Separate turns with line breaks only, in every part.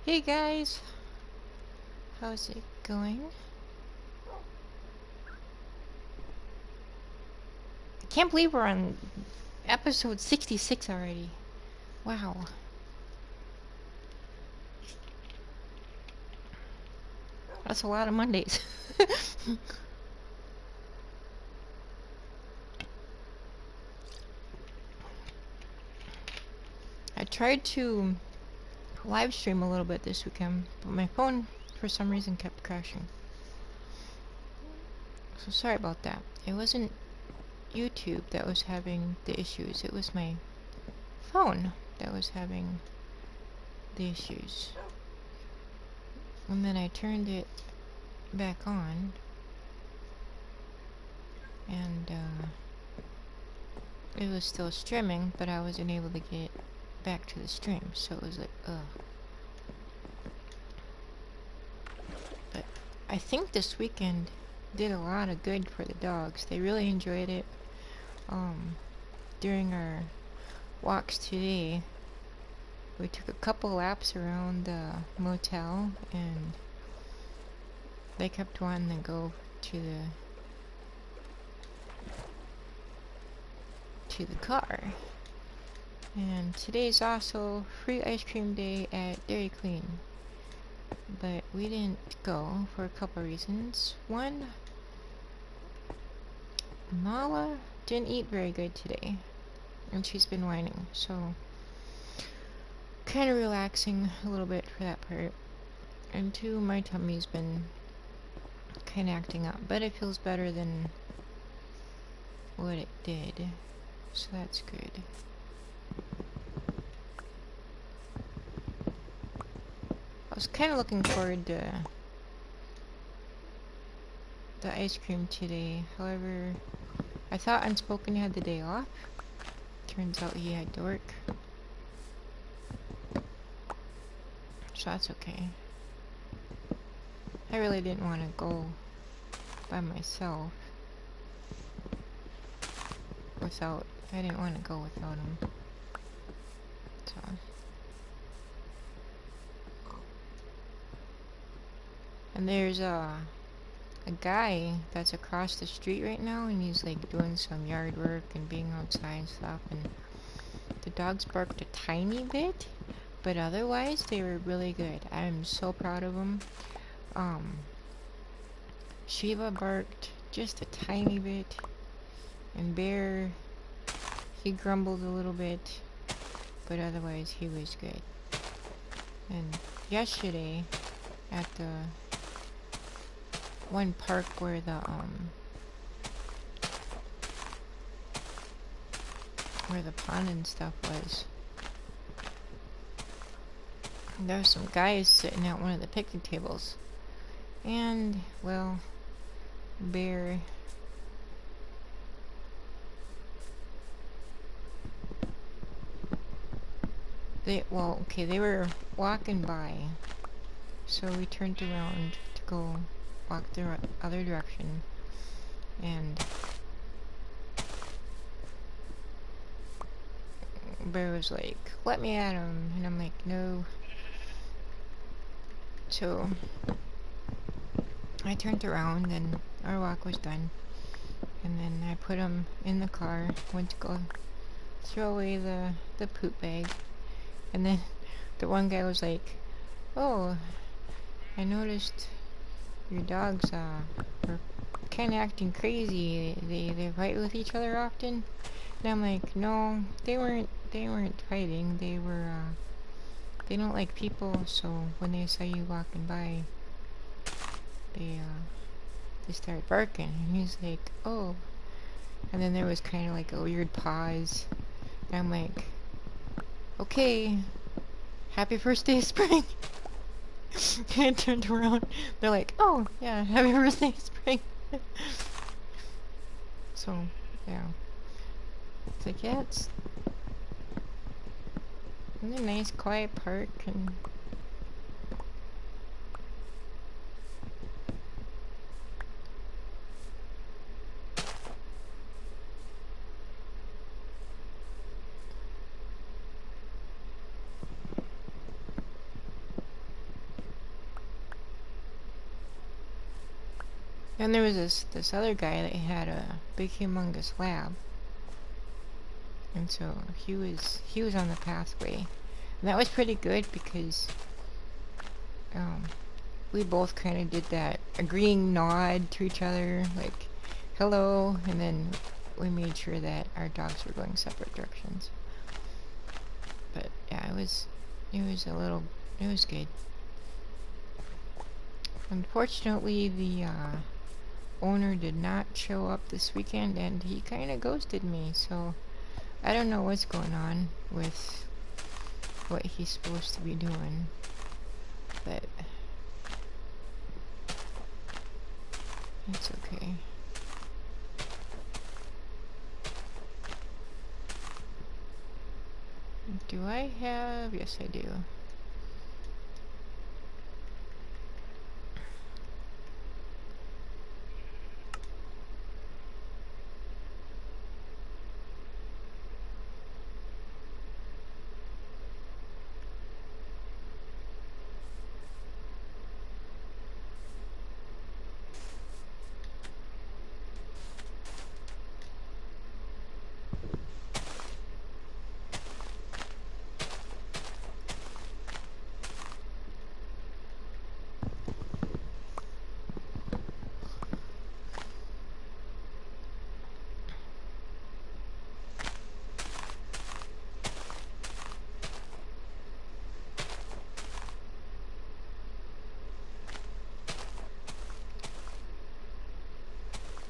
Hey guys, how's it going? I can't believe we're on episode 66 already. Wow. That's a lot of Mondays. I tried to live stream a little bit this weekend, but my phone for some reason kept crashing. So sorry about that. It wasn't YouTube that was having the issues, it was my phone that was having the issues. And then I turned it back on, and it was still streaming, but I wasn't able to get back to the stream, so it was like, ugh. But I think this weekend did a lot of good for the dogs. They really enjoyed it. During our walks today, we took a couple laps around the motel, and they kept wanting to go to the car. And today's also free ice cream day at Dairy Queen. But we didn't go for a couple reasons. One, Nala didn't eat very good today, and she's been whining, so kind of relaxing a little bit for that part. And two, my tummy's been kind of acting up, but it feels better than what it did, so that's good. I was kind of looking forward to the ice cream today. However, I thought Unspoken had the day off. Turns out he had to work. So that's okay. I really didn't want to go by myself. I didn't want to go without him. So. And there's a guy that's across the street right now, and he's like doing some yard work and being outside and stuff, and the dogs barked a tiny bit, but otherwise they were really good. I'm so proud of them. Shiva barked just a tiny bit, and Bear, he grumbled a little bit, but otherwise he was good. And yesterday at the one park where the pond and stuff was, there were some guys sitting at one of the picnic tables, and well, Bear they were walking by, so we turned around to go walk the other direction, and Bear was like, "Let me at him," and I'm like, "No." So I turned around, and our walk was done, and then I put him in the car, went to go throw away the poop bag, and then the one guy was like, "Oh, I noticed your dogs were kind of acting crazy. They fight with each other often." And I'm like, "No, they weren't fighting. They were they don't like people, so when they saw you walking by, they started barking." And he's like, "Oh." And then there was kind of like a weird pause, and I'm like, "Okay, happy first day of spring." And I turned around, they're like, "Oh yeah, happy first day of spring." So yeah, it's like, yeah, it's a nice quiet park, and And there was this other guy that had a big humongous lab, and so he was on the pathway, and that was pretty good because we both kind of did that agreeing nod to each other, like hello, and then we made sure that our dogs were going separate directions. But yeah, it was good. Unfortunately, the owner did not show up this weekend, and he kind of ghosted me, so I don't know what's going on with what he's supposed to be doing, but it's okay. Do I have? Yes, I do.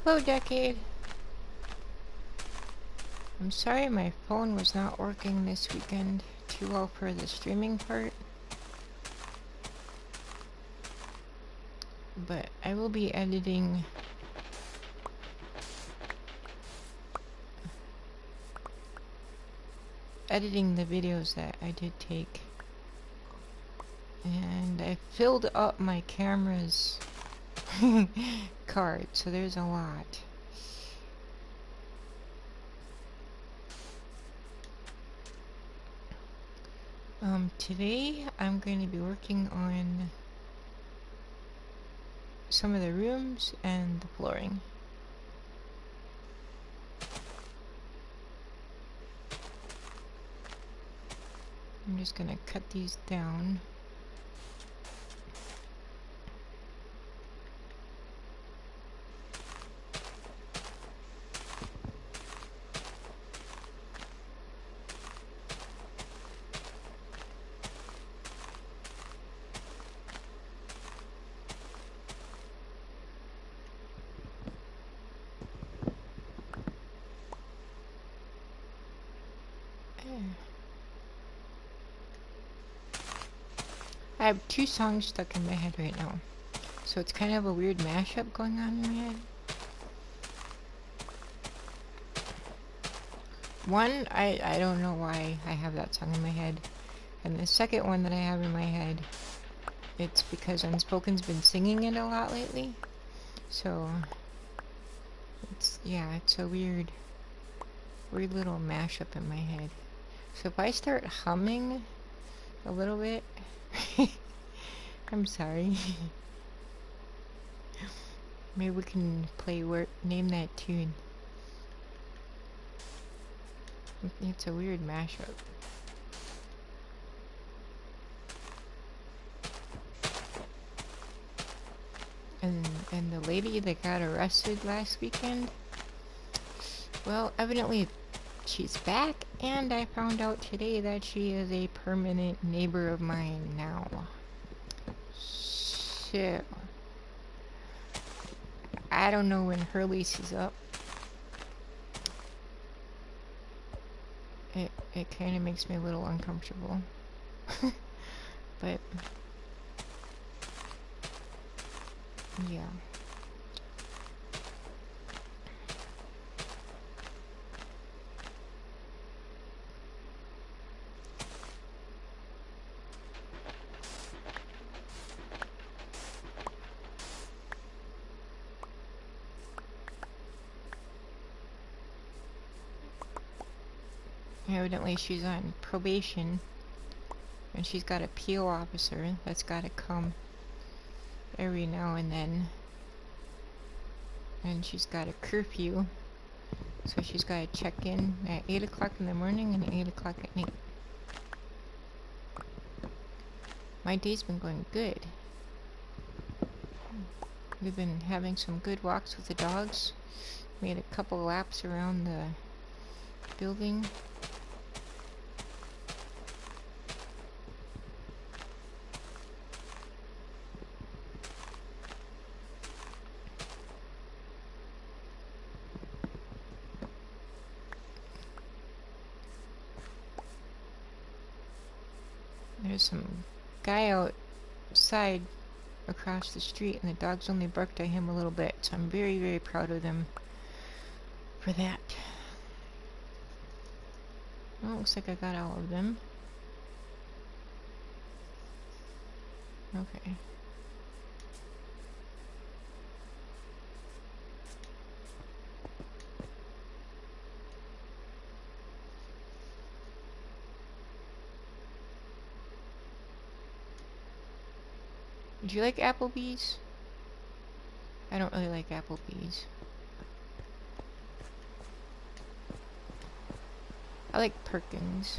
Hello, Decade. I'm sorry my phone was not working this weekend too well for the streaming part, but I will be editing the videos that I did take, and I filled up my camera's card, so there's a lot. Today I'm going to be working on some of the rooms and the flooring. I'm just gonna cut these down. I have two songs stuck in my head right now, so it's kind of a weird mashup going on in my head. One, I don't know why I have that song in my head, and the second one that I have in my head, it's because Unspoken's been singing it a lot lately, so it's a weird little mashup in my head. So if I start humming a little bit, I'm sorry. Maybe we can name that tune. It's a weird mashup. And the lady that got arrested last weekend, well, evidently she's back, and I found out today that she is a permanent neighbor of mine now. So I don't know when her lease is up. It kind of makes me a little uncomfortable. But yeah. Evidently she's on probation, and she's got a PO officer that's got to come every now and then and she's got a curfew, so she's got to check in at 8 o'clock in the morning and 8 o'clock at night. My day's been going good. We've been having some good walks with the dogs. Made a couple laps around the building. There's some guy outside across the street, and the dogs only barked at him a little bit, so I'm very, very proud of them for that. Well, looks like I got all of them. Okay. Do you like Applebee's? I don't really like Applebee's. I like Perkins.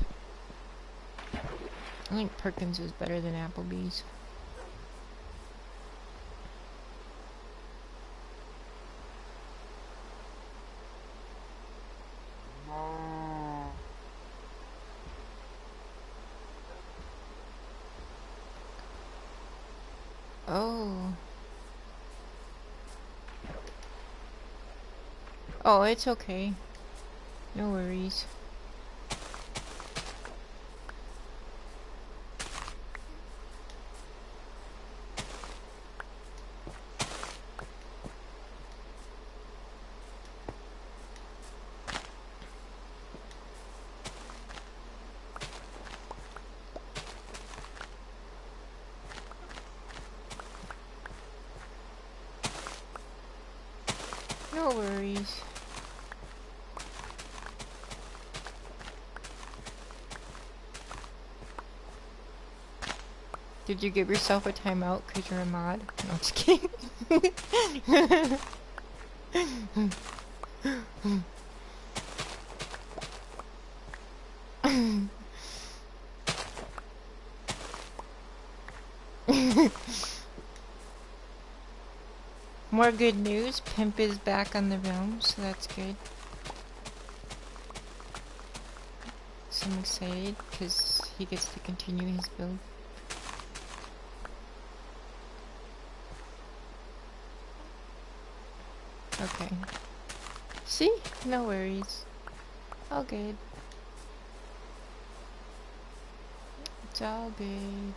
I think Perkins is better than Applebee's. Oh. Oh, it's okay. No worries. No worries. Did you give yourself a timeout because you're a mod? No, I'm just kidding. More good news, Pimp is back on the realm, so that's good. So I'm excited because he gets to continue his build. Okay. See? No worries. All good. It's all good.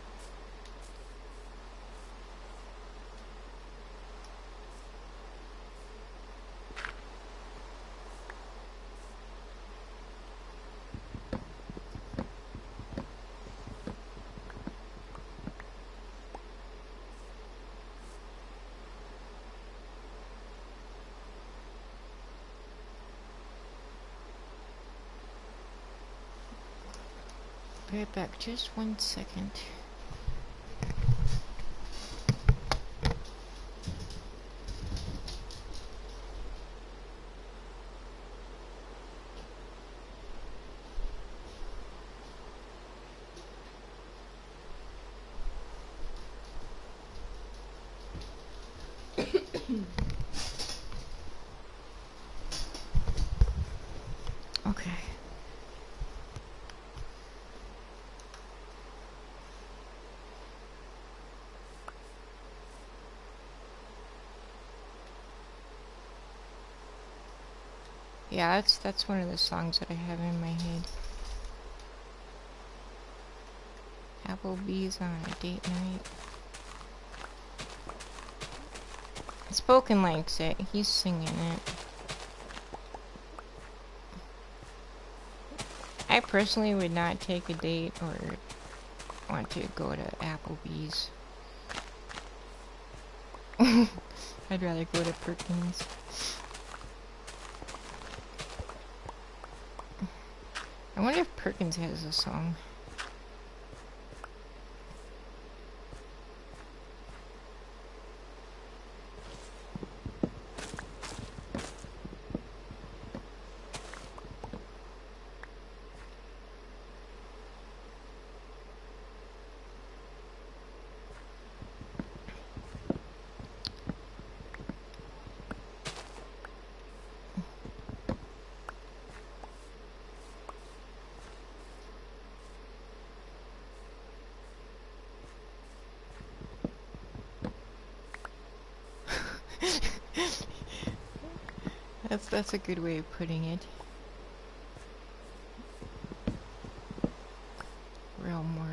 Be right back, just 1 second. Okay. Yeah, that's one of the songs that I have in my head. Applebee's on a date night. Spoken likes it. He's singing it. I personally would not take a date or want to go to Applebee's. I'd rather go to Perkins. I wonder if Perkins has a song. That's a good way of putting it. Real more.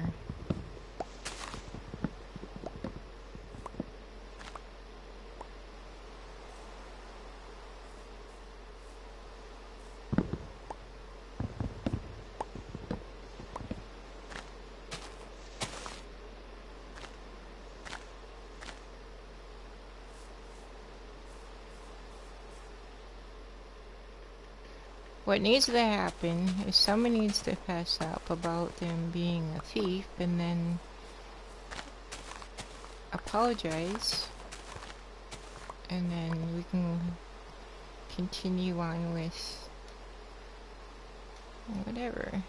What needs to happen is someone needs to pass up about them being a thief and then apologize, and then we can continue on with whatever.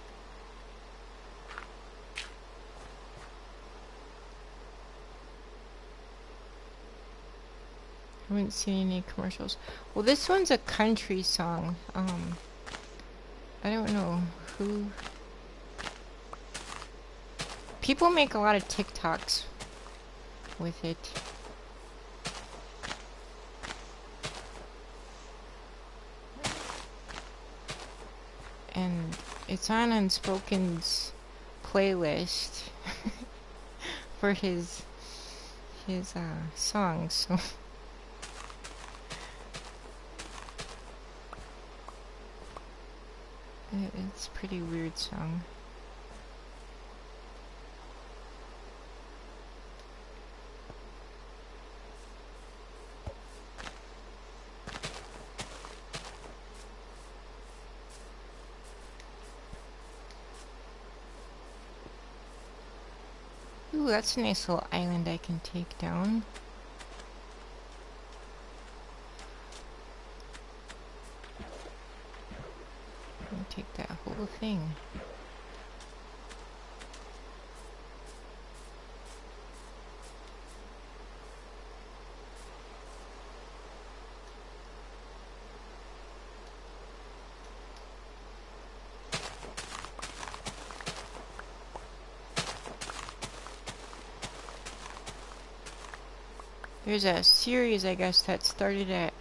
I haven't seen any commercials. Well, this one's a country song. I don't know who. People make a lot of TikToks with it. And it's on Unspoken's playlist for his songs, so it's a pretty weird song. Ooh, that's a nice little island I can take down. I'll take that whole thing. There's a series, I guess, that started at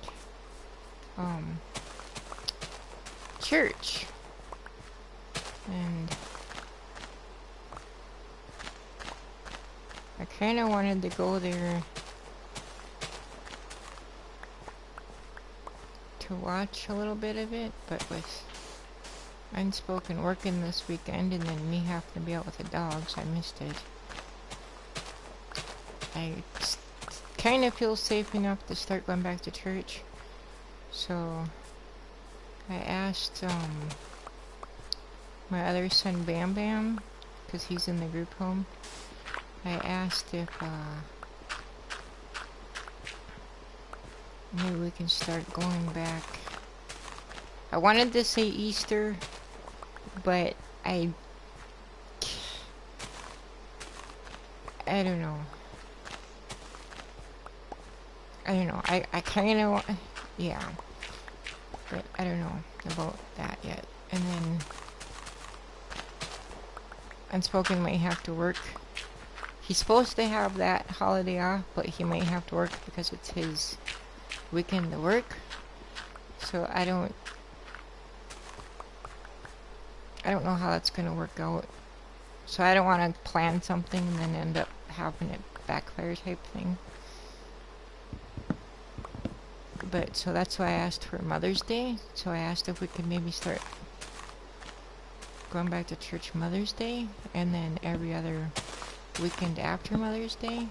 church, and I kind of wanted to go there to watch a little bit of it, but with Unspoken working this weekend and then me having to be out with the dogs, I missed it. I kind of feel safe enough to start going back to church, so I asked my other son Bam Bam, because he's in the group home, I asked if maybe we can start going back. I wanted to say Easter, but I don't know. I kind of want, yeah, but I don't know about that yet. And then Unspoken might have to work. He's supposed to have that holiday off, but he might have to work because it's his weekend to work. So I don't know how that's gonna work out. So I don't want to plan something and then end up having it backfire type thing. But so that's why I asked for Mother's Day. So I asked if we could maybe start going back to church Mother's Day, and then every other weekend after Mother's Day.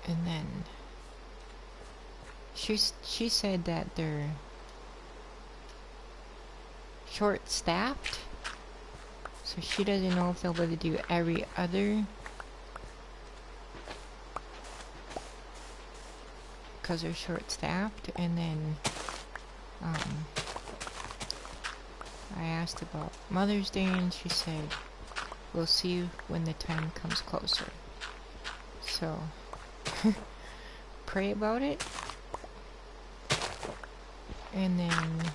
And then she said that they're short-staffed, so she doesn't know if they'll be able to do every other, because they're short-staffed. And then I asked about Mother's Day, and she said we'll see when the time comes closer. So pray about it. And then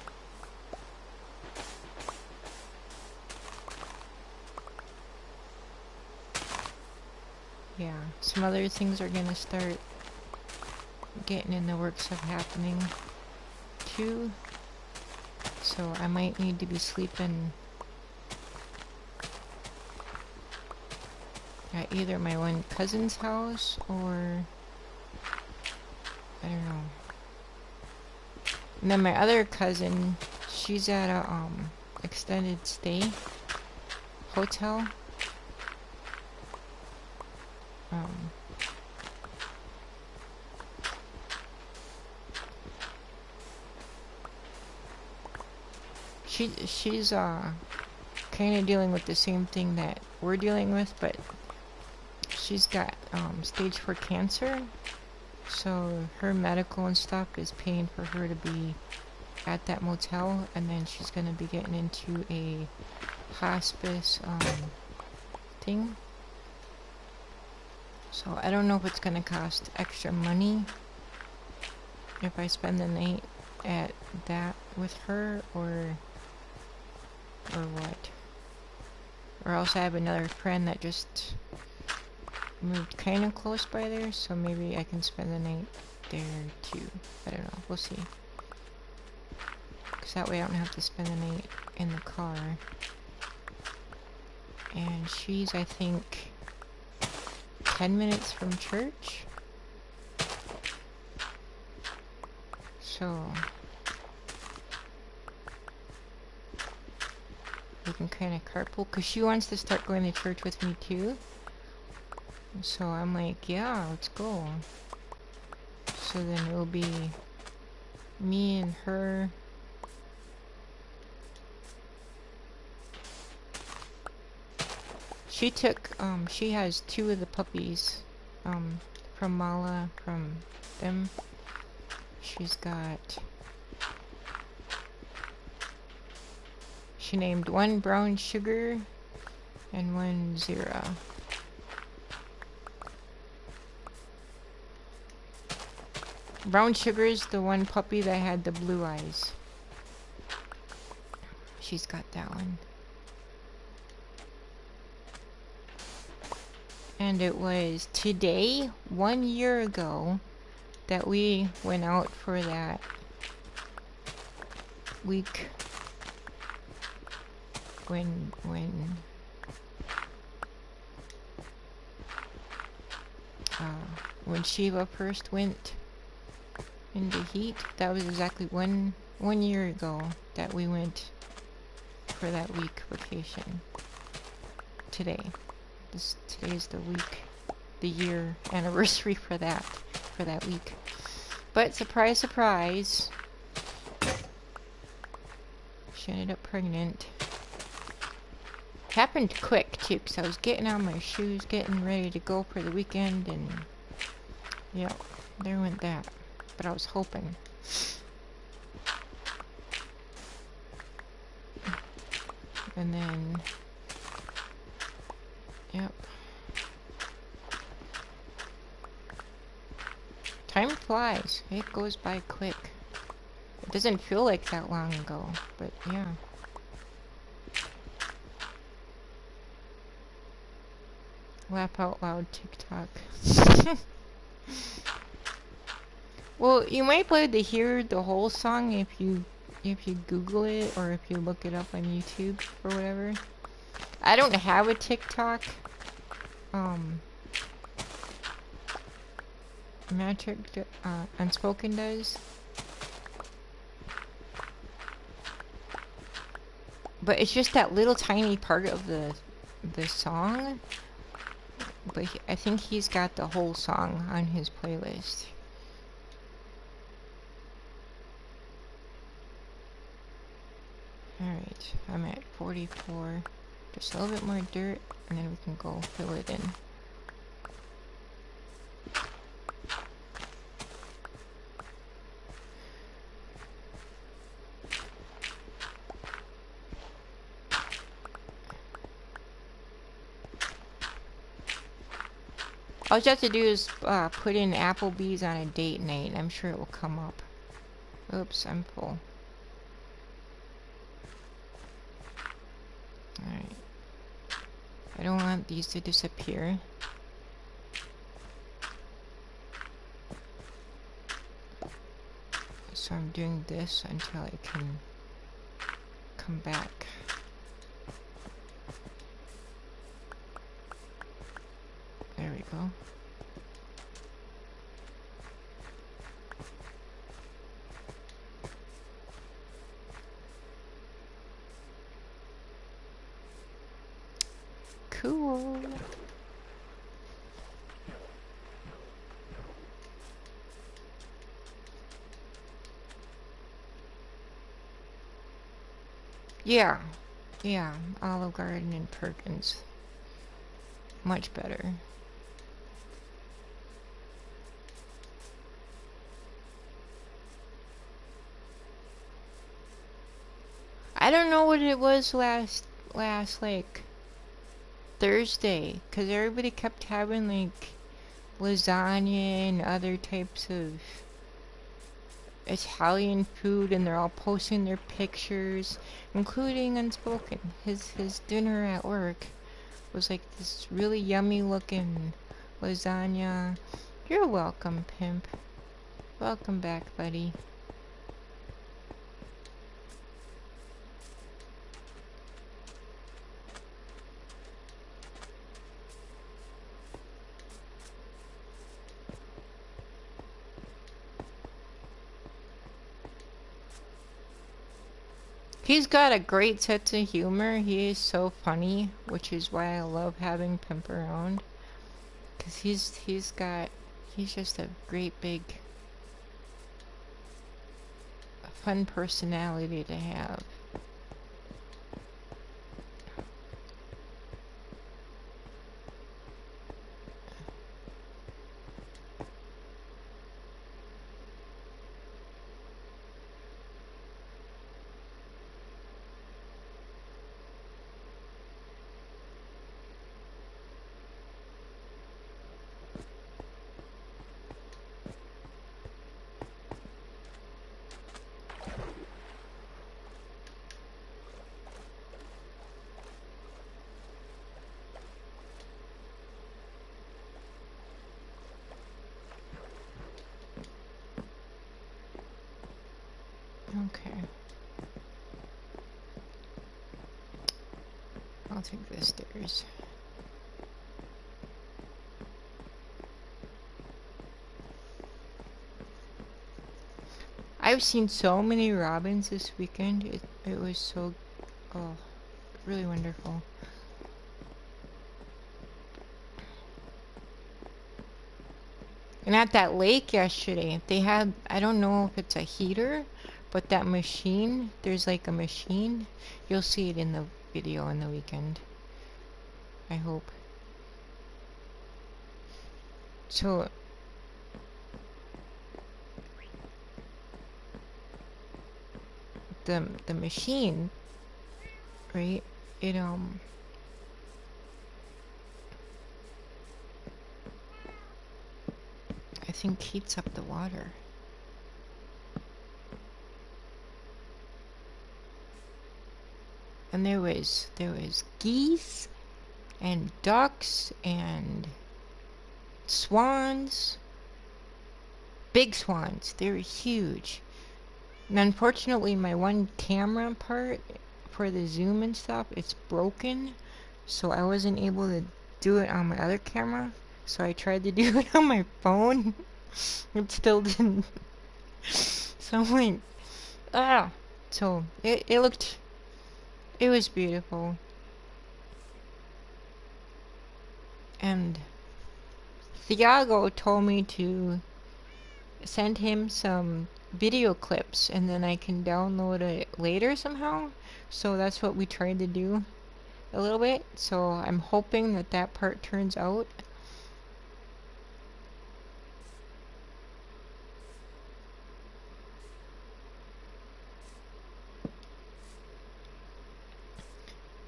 yeah, some other things are gonna start getting in the works of happening too. So I might need to be sleeping at either my one cousin's house or I don't know. And then my other cousin, she's at a extended stay hotel. She's kind of dealing with the same thing that we're dealing with, but she's got stage 4 cancer, so her medical and stuff is paying for her to be at that motel, and then she's gonna be getting into a hospice thing. So I don't know if it's gonna cost extra money if I spend the night at that with her or what. Or else I have another friend that just moved kind of close by there, so maybe I can spend the night there too. I don't know, we'll see. Because that way I don't have to spend the night in the car. And she's, I think, 10 minutes from church. So we can kind of carpool, because she wants to start going to church with me too. So I'm like, yeah, let's go. So then it'll be me and her. She took, she has 2 of the puppies, from Mala, from them. She's got, she named one Brown Sugar and one Zira. Brown Sugar is the one puppy that had the blue eyes. She's got that one. And it was today, 1 year ago, that we went out for that week when Shiva first went into heat. That was exactly one year ago that we went for that week vacation. Today. Today's the year anniversary for that week. But surprise, surprise, she ended up pregnant. Happened quick too, because I was getting on my shoes, getting ready to go for the weekend, and yeah, there went that. But I was hoping. And then, yep. Time flies. It goes by quick. It doesn't feel like that long ago, but yeah. Laugh out loud TikTok. Well, you might be able to hear the whole song if you Google it or if you look it up on YouTube or whatever. I don't have a TikTok. Magic Unspoken does. But it's just that little tiny part of the song. But I think he's got the whole song on his playlist. Alright, I'm at 44. Just a little bit more dirt, and then we can go fill it in. All you have to do is put in Applebee's on a date night. I'm sure it will come up. Oops, I'm full. Alright. I don't want these to disappear. So I'm doing this until I can come back. There we go. Cool. Yeah. Yeah. Olive Garden and Perkins. Much better. I don't know what it was last like Thursday, because everybody kept having like lasagna and other types of Italian food, and they're all posting their pictures, including Unspoken. His dinner at work was like this really yummy looking lasagna. You're welcome, Pimp. Welcome back, buddy. He's got a great sense of humor. He is so funny, which is why I love having Pimp around. Cause he's just a great big fun personality to have. Okay. I'll take the stairs. I've seen so many robins this weekend. It was so, oh, really wonderful. And at that lake yesterday, they had, I don't know if it's a heater, but that machine, there's like a machine. You'll see it in the video in the weekend. I hope. So, the machine, right? It I think heats up the water. And there was geese and ducks and swans. Big swans. They were huge. And unfortunately, my one camera part for the zoom and stuff, it's broken. So I wasn't able to do it on my other camera. So I tried to do it on my phone. It still didn't. So I'm like, ah. So it looked, it was beautiful. And Thiago told me to send him some video clips and then I can download it later somehow. So that's what we tried to do a little bit. So I'm hoping that that part turns out.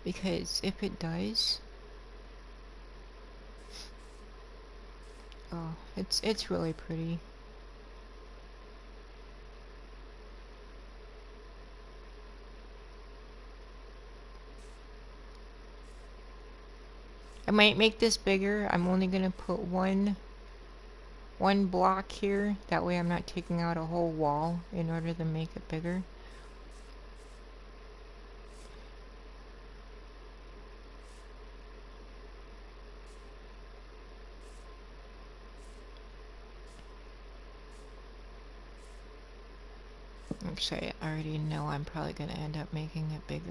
Because if it does, oh, it's really pretty. I might make this bigger. I'm only gonna put one one block here. That way I'm not taking out a whole wall in order to make it bigger. Actually, I already know I'm probably going to end up making it bigger.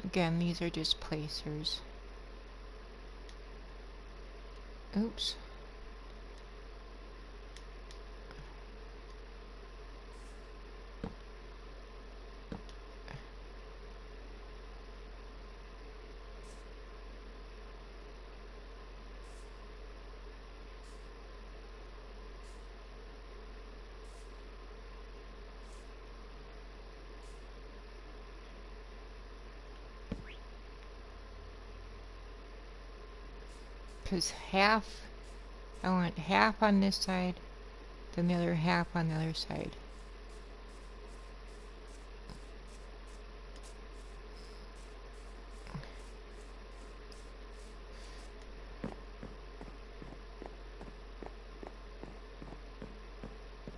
Again, these are just placers. Oops. Because I want half on this side, then the other half on the other side.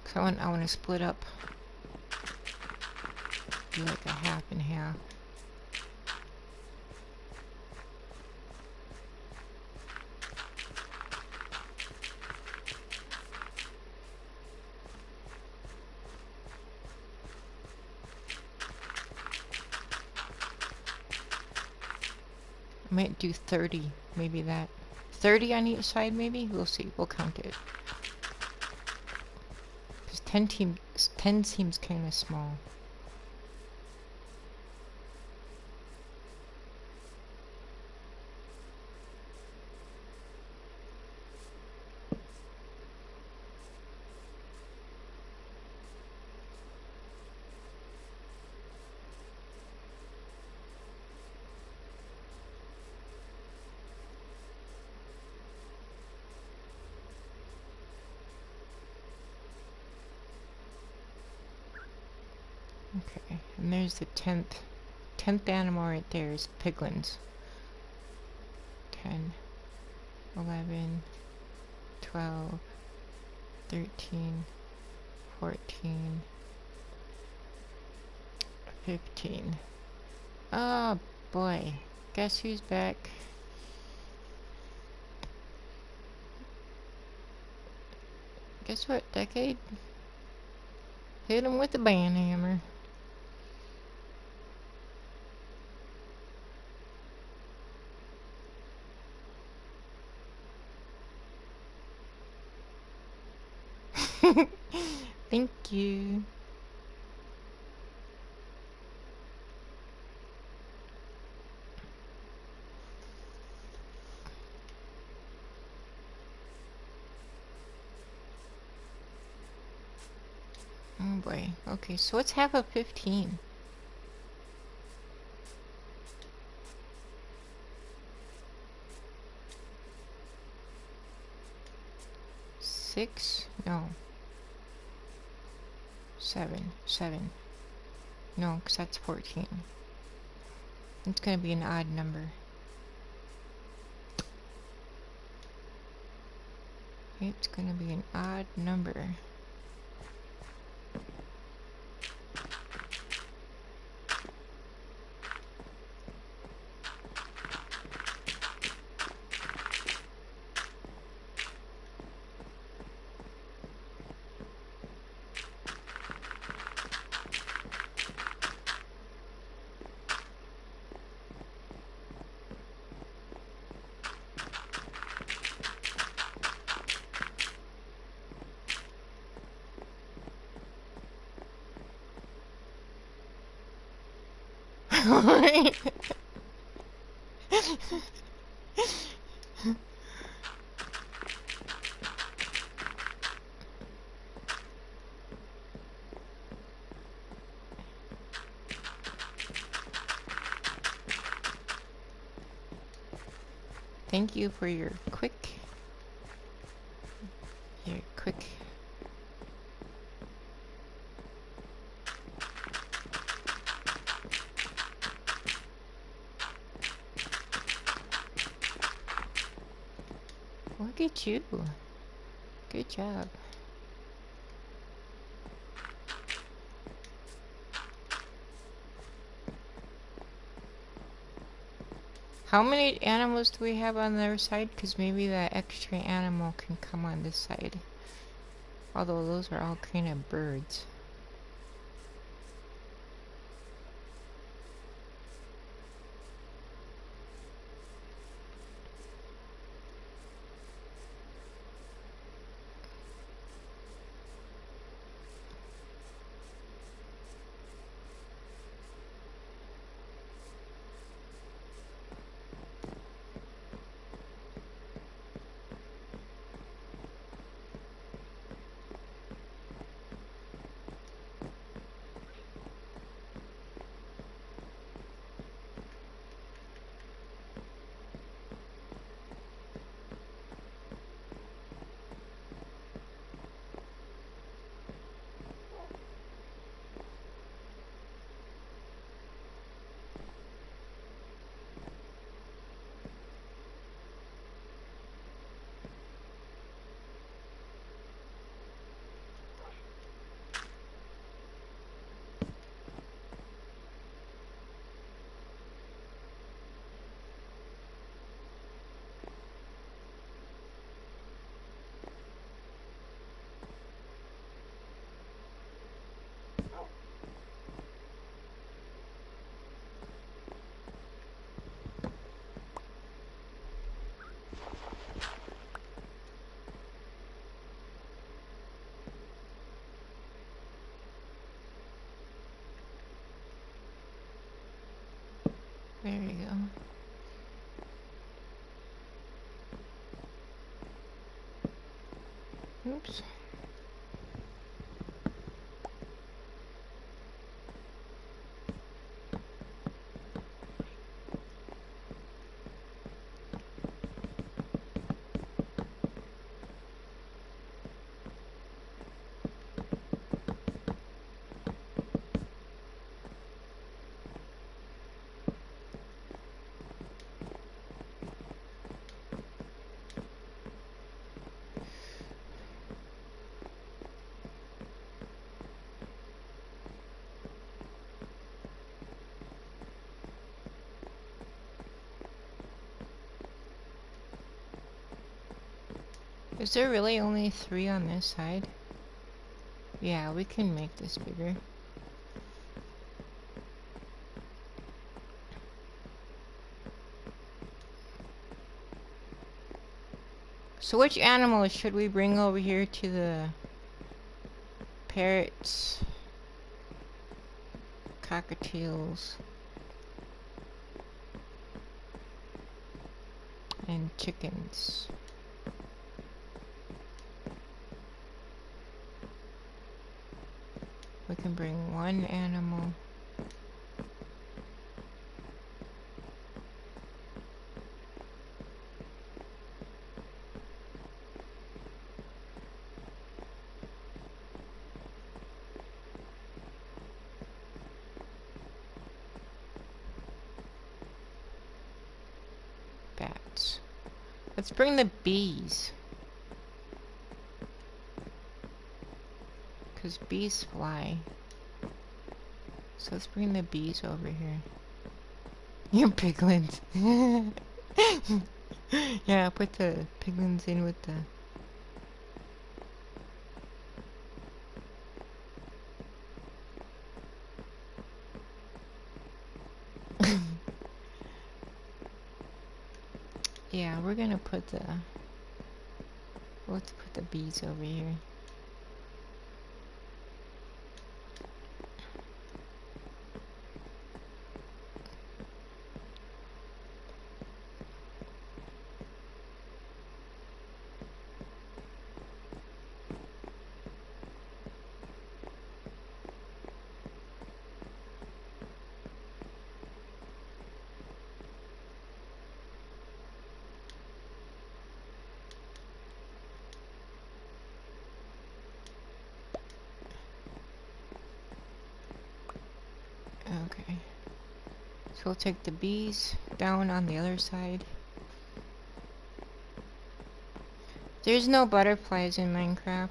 Because I want to split up, do like a half and half. I might do 30, maybe that. 30 on each side, maybe? We'll see. We'll count it. Because 10 seems kind of small. Okay, and there's the 10th animal right there is piglins. 10, 11, 12, 13, 14, 15. Oh boy, guess who's back? Guess what, Decade? Hit him with the band hammer. Thank you. Oh boy. Okay, so what's half of 15? 6? No. 7. 7. No, because that's 14. It's going to be an odd number. It's going to be an odd number. Thank you for your quick. Look at you. Good job. How many animals do we have on the other side? Because maybe that extra animal can come on this side. Although those are all kind of birds. There you go. Oops. Is there really only 3 on this side? Yeah, we can make this bigger. So which animals should we bring over here to the parrots, cockatiels, and chickens? We can bring 1 animal. Bats. Let's bring the bees. Because bees fly. So let's bring the bees over here. You piglins. Yeah, put the piglins in with the... Yeah, we're gonna put the... Let's put the bees over here. So we'll take the bees down on the other side. There's no butterflies in Minecraft.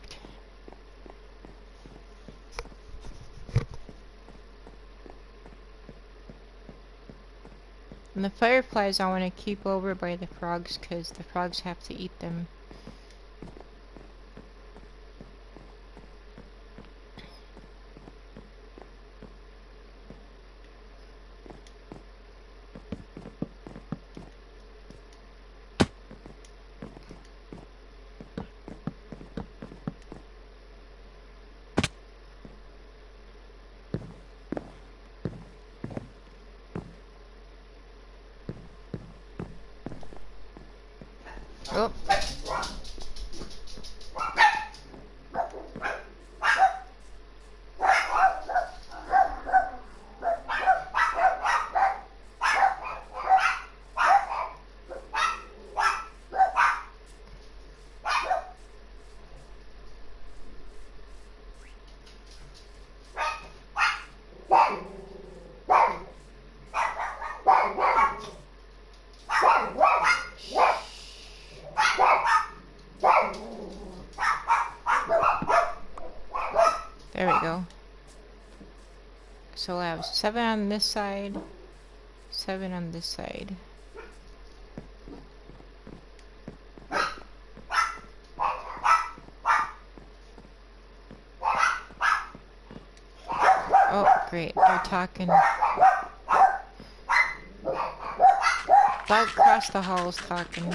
And the fireflies I want to keep over by the frogs because the frogs have to eat them. Oh. There we go. So I have 7 on this side, 7 on this side. Oh, great, they're talking. Dog across the hall is talking.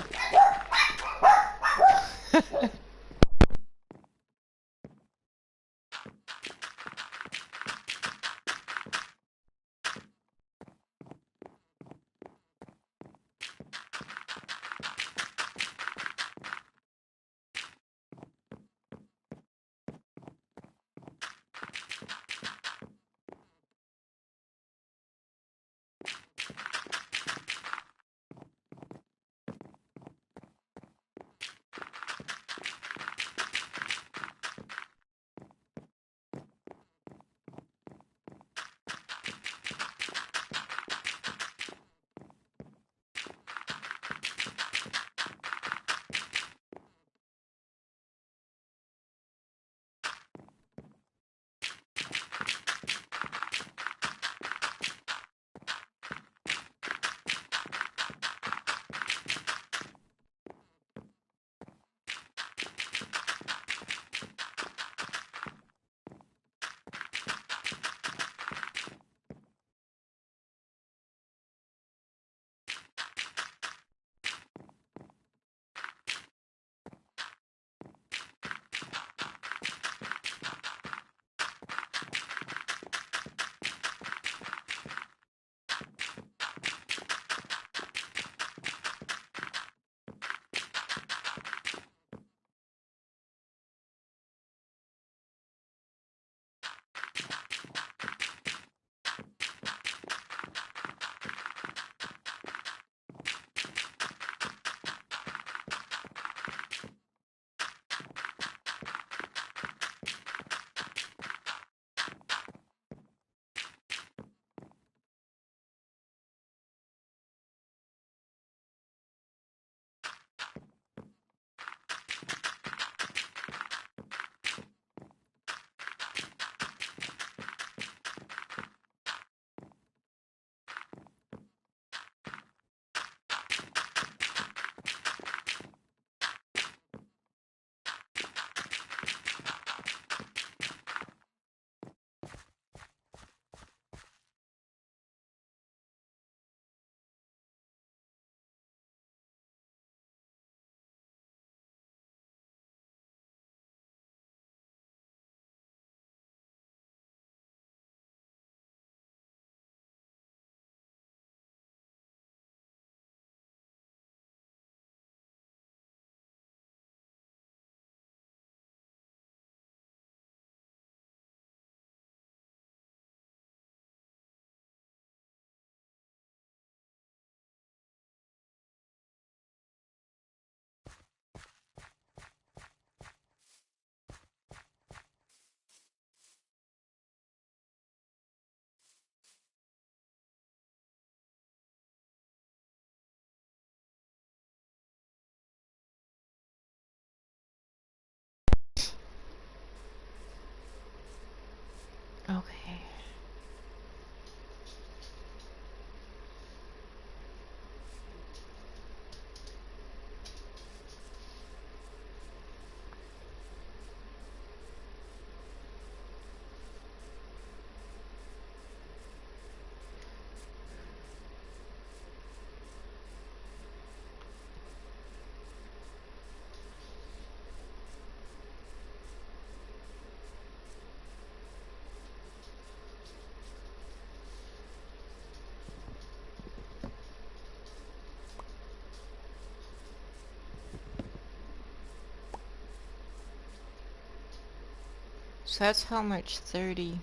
So that's how much 30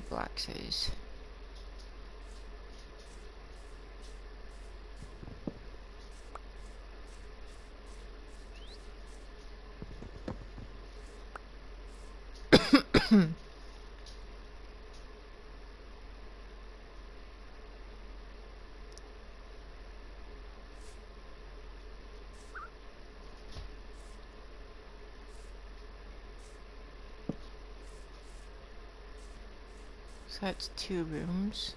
blocks is. So that's 2 rooms.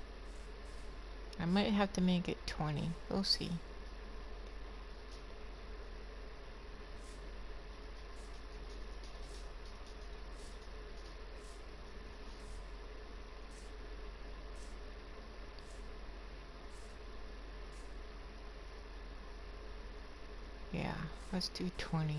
I might have to make it 20. We'll see. Yeah, let's do 20.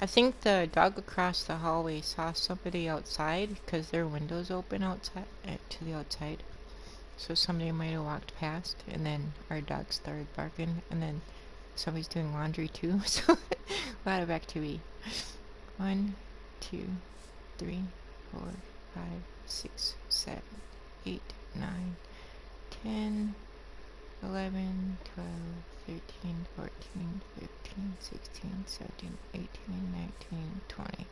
I think the dog across the hallway saw somebody outside because their windows open outside to the outside. So somebody might have walked past, and then our dog started barking, and then somebody's doing laundry too. So a lot of activity. 1, 2, 3, 4, 5, 6, 7, 8, 9, 10, 11, 12, 13, 14, 15, 16, 17, 18, 19, 20.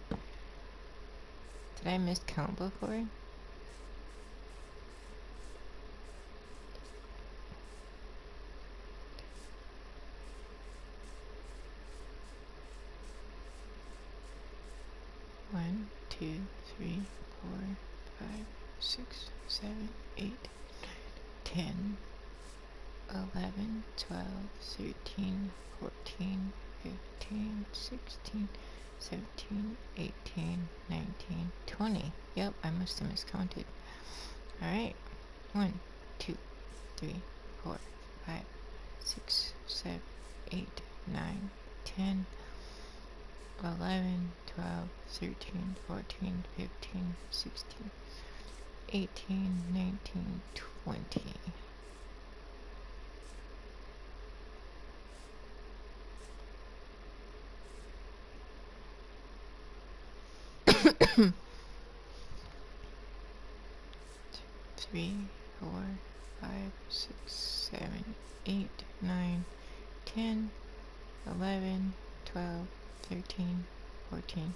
Did I miscount before? One, 2, 3, 4, 5, 6, 7, 8, 10, 11, 12, 13, 14, 15, 16, 17, 18, 19, 20. Yep, I must have miscounted. Alright. 1, 2, 3, 4, 5, 6, 7, 8, 9, 10, 11, 12, 13, 14, 15, 16, 18, 19, 20. Three, 4, 5, 6, 7, 8, 9, 10, 11, 12, 13, 14,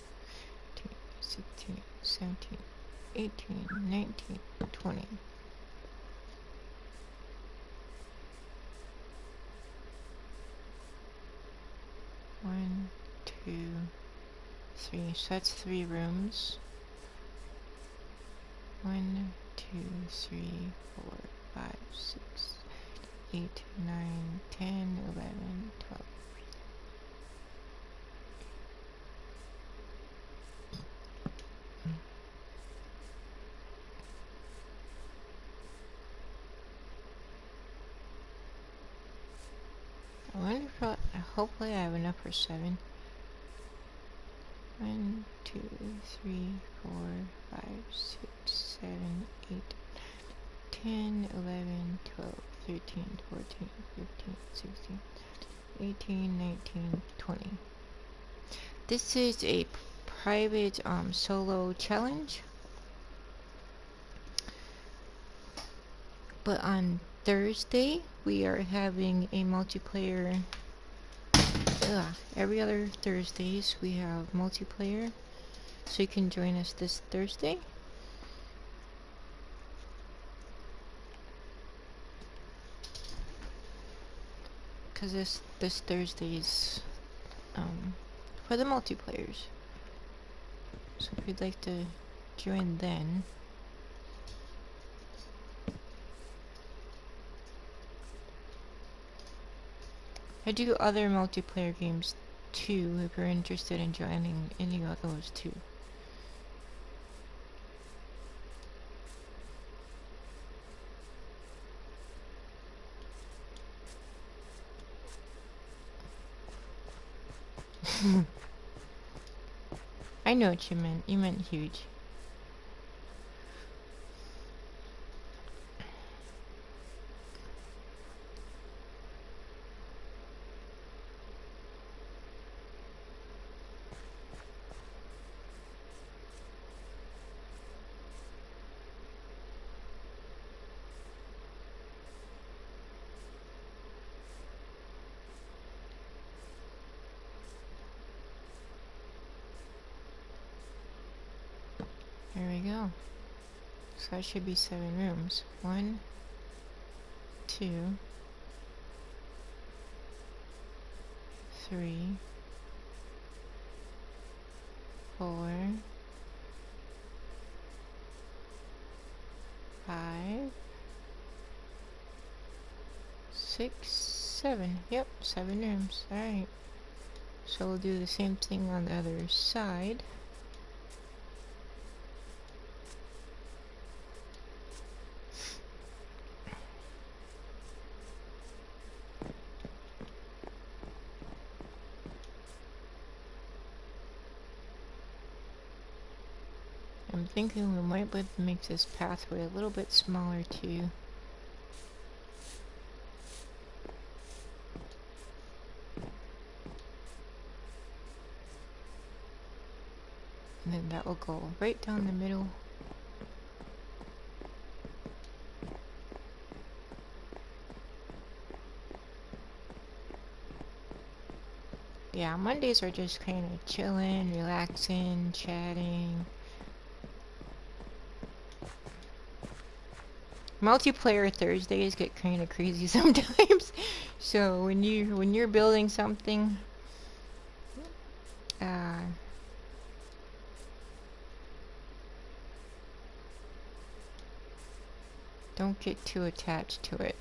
15, 16, 17, 18, 19, 20. One, 2, 3. So that's 3 rooms. 1, 2, 3, 4, 5, 6, 8, 9, 10, 11, 12. I wonder if hopefully I have enough for 7. 1, 2, 3, 4, 5, 6, 7, 8, 10, 11, 12, 13, 14, 15, 16, 18, 19, 20. This is a private solo challenge. But on Thursday, we are having a multiplayer. Every other Thursdays, we have multiplayer. So you can join us this Thursday. Because this Thursday's for the multiplayers. So if you'd like to join then. I do other multiplayer games too, if you're interested in joining any of those too. I know what you meant. You meant huge. There we go. So that should be 7 rooms. 1, 2, 3, 4, 5, 6, 7. Yep, 7 rooms. Alright. So we'll do the same thing on the other side. I'm thinking we might be able to make this pathway a little bit smaller too. And then that will go right down the middle. Yeah, Mondays are just kind of chilling, relaxing, chatting. Multiplayer Thursdays get kind of crazy sometimes. So when you're building something, don't get too attached to it.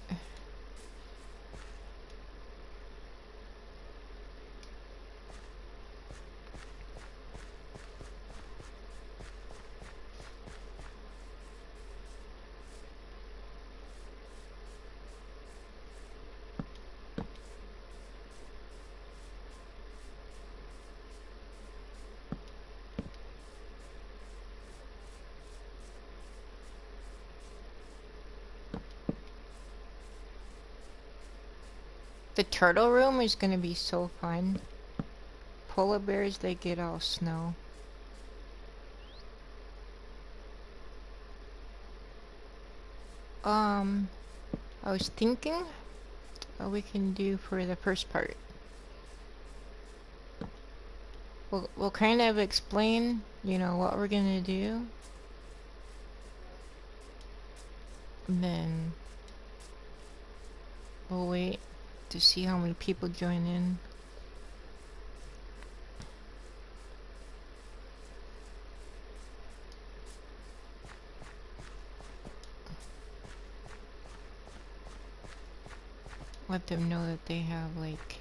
The turtle room is gonna be so fun. Polar bears, they get all snow. I was thinking what we can do for the first part. We'll kind of explain, you know, what we're gonna do. And then we'll wait to see how many people join in. Let them know that they have like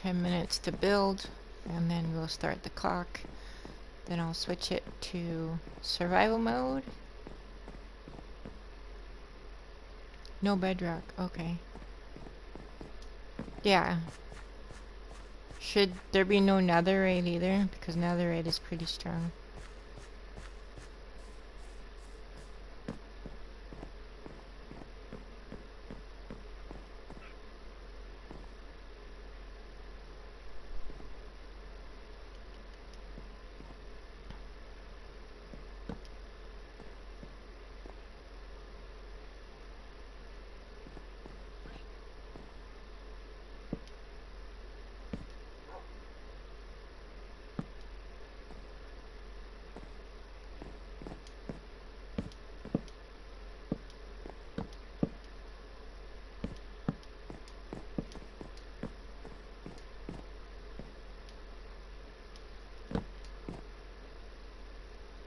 minutes to build, and then we'll start the clock. Then I'll switch it to survival mode. No bedrock, okay. Yeah. Should there be no netherite either? Because netherite is pretty strong.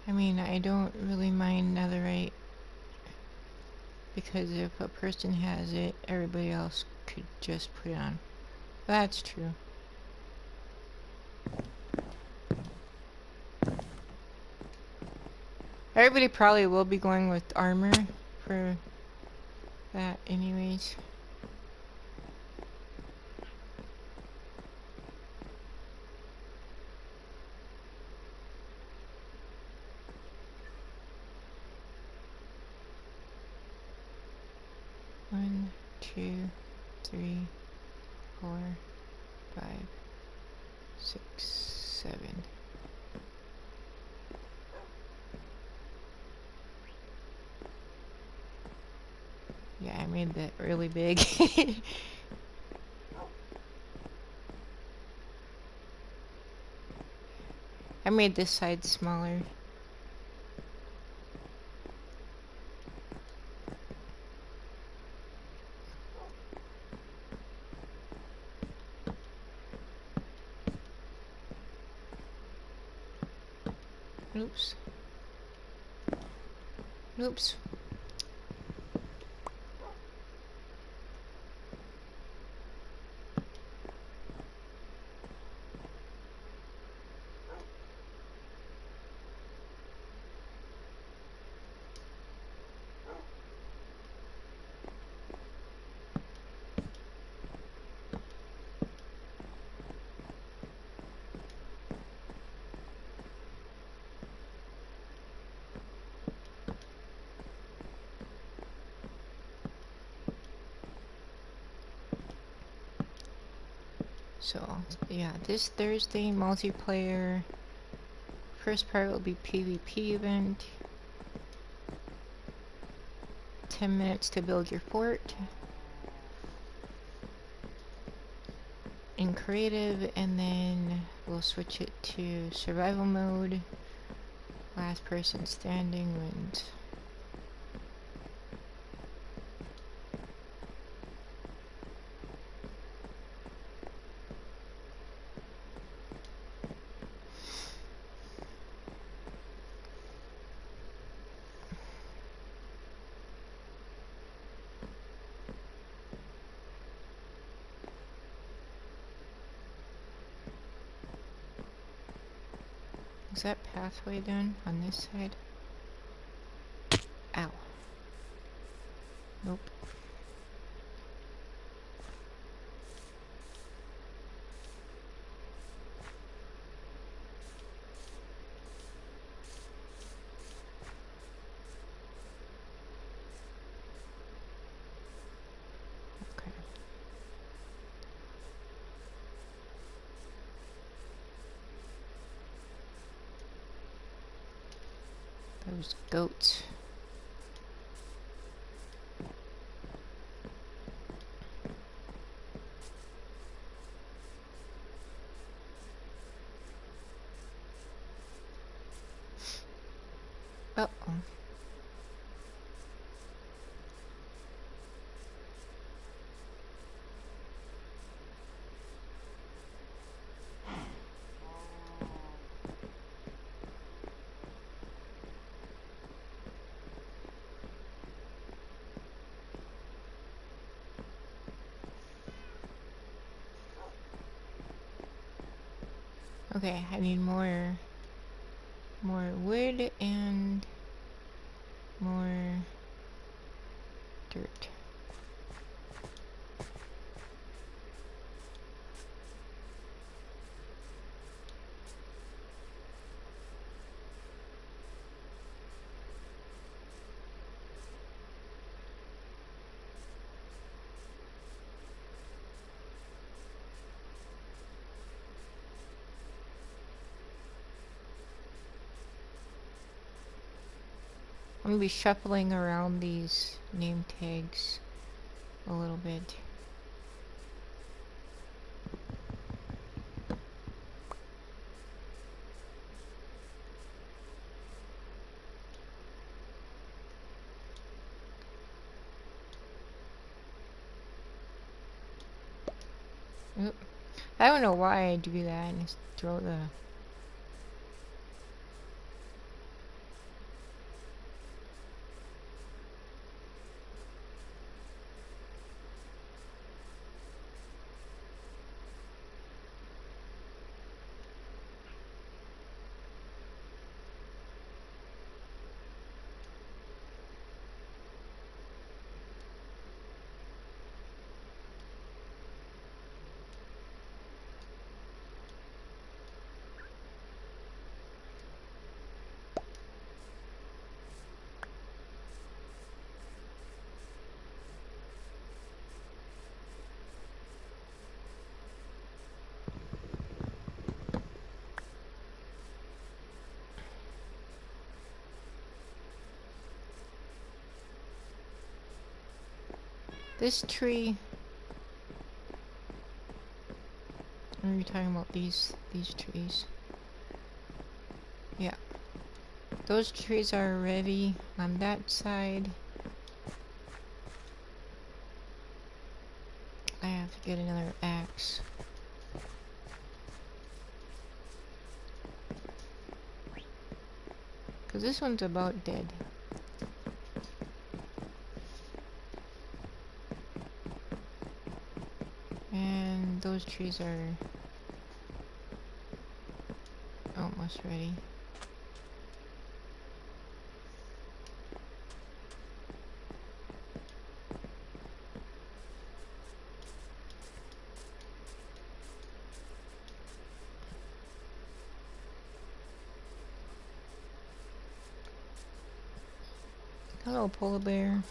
I mean, I don't really mind netherite, because if a person has it, everybody else could just put it on. That's true. Everybody probably will be going with armor for that anyways. One, two, 3, 4, 5, 6, 7. Yeah, I made that really big. I made this side smaller. Oops. Oops. So, yeah, this Thursday multiplayer. First part will be PvP event. 10 minutes to build your fort. In creative, and then we'll switch it to survival mode. Last person standing wins. Is that pathway done on this side? Ow. Nope. Okay. Those goats. Uh-oh. Okay, I need more wood and more dirt. I'm gonna be shuffling around these name tags a little bit. Oop. I don't know why I do that and just throw the... This tree... Are you talking about these trees? Yeah. Those trees are ready on that side. I have to get another axe. Because this one's about dead. And those trees are almost ready. Hello, polar bear.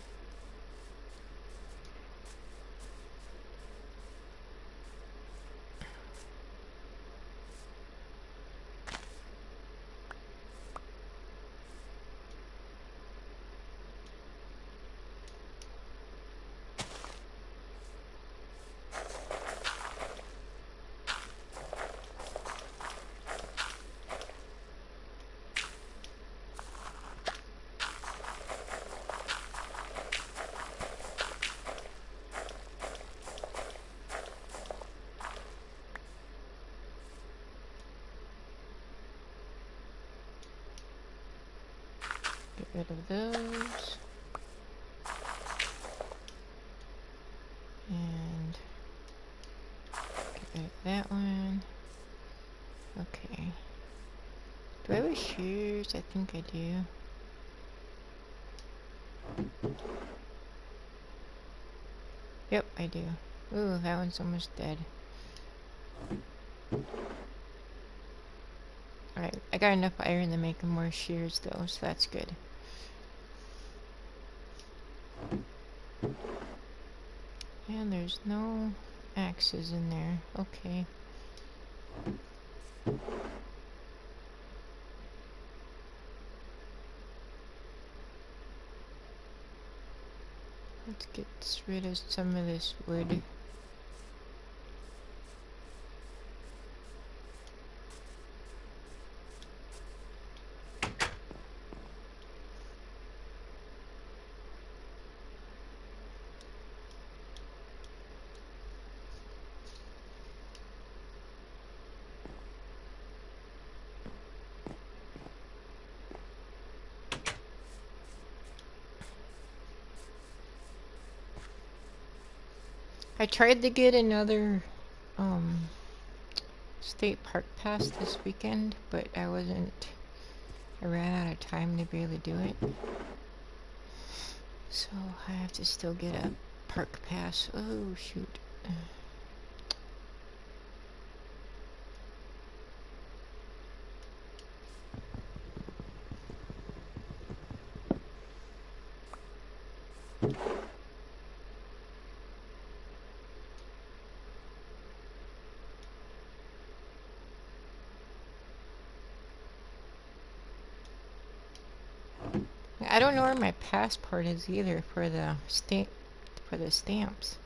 Get rid of those. And get rid of that one. Okay. Do I have shears? I think I do. Yep, I do. Ooh, that one's almost dead. Alright, I got enough iron to make more shears though, so that's good. And there's no axes in there. Okay. Let's get rid of some of this wood. I tried to get another state park pass this weekend, but I ran out of time to be able to do it. So I have to still get a park pass. Oh shoot. I don't know where my passport is either for the stamps.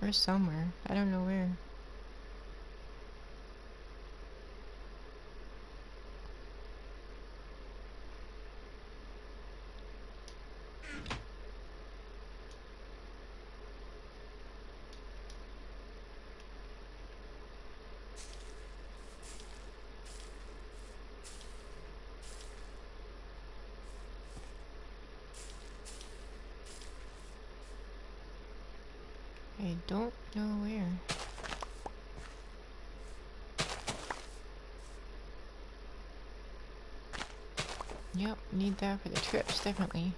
Or somewhere. I don't know where. I don't know where. Yep, need that for the trips, definitely.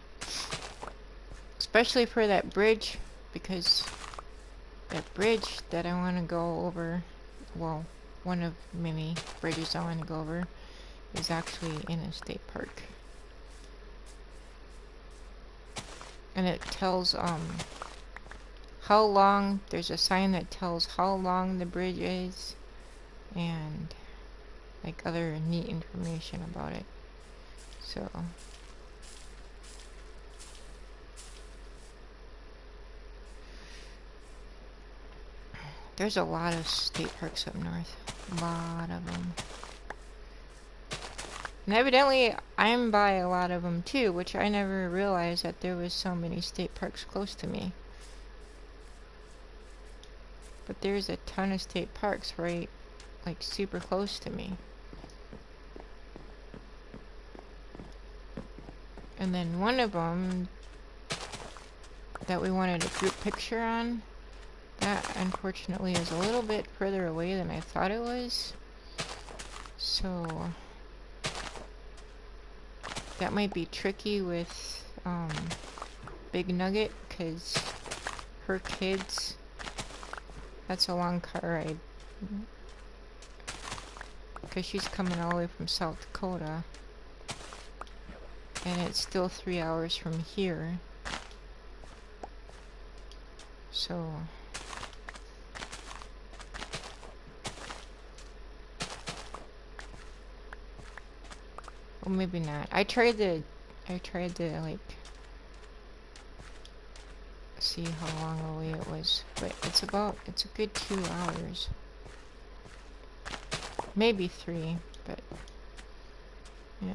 Especially for that bridge, because that bridge that I want to go over, well, one of many bridges I want to go over, is actually in a state park. And it tells, how long, there's a sign that tells how long the bridge is, and like other neat information about it. So There's a lot of state parks up north. A lot of them. And evidently, I'm by a lot of them too, which I never realized that there was so many state parks close to me. But there's a ton of state parks right, like, super close to me. And then one of them that we wanted a group picture on, that unfortunately is a little bit further away than I thought it was. So that might be tricky with Big Nugget, because her kids, that's a long car ride. Because she's coming all the way from South Dakota. And it's still 3 hours from here. So well, maybe not. I tried to like see how long away it was, but it's a good 2 hours. Maybe 3, but yeah.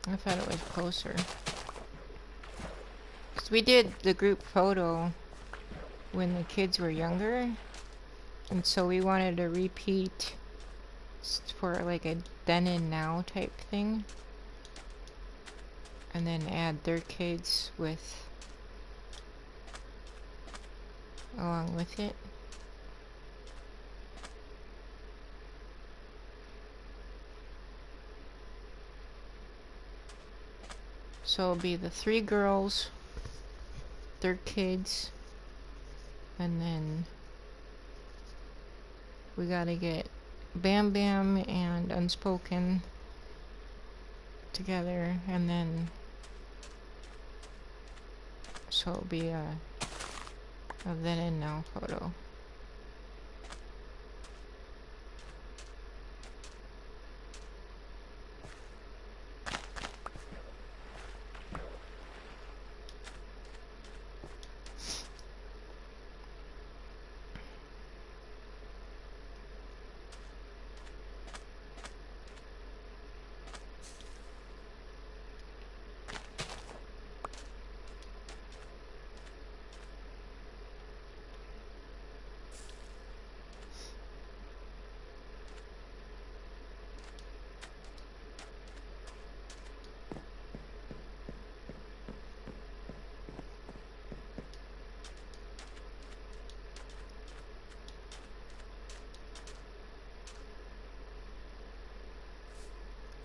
I thought it was closer. 'Cause we did the group photo when the kids were younger, and so we wanted to repeat for like a then and now type thing, and then add their kids with along with it. So it'll be the 3 girls, their kids, and then we gotta get Bam Bam and Unspoken together, and then so it'll be a then and now photo.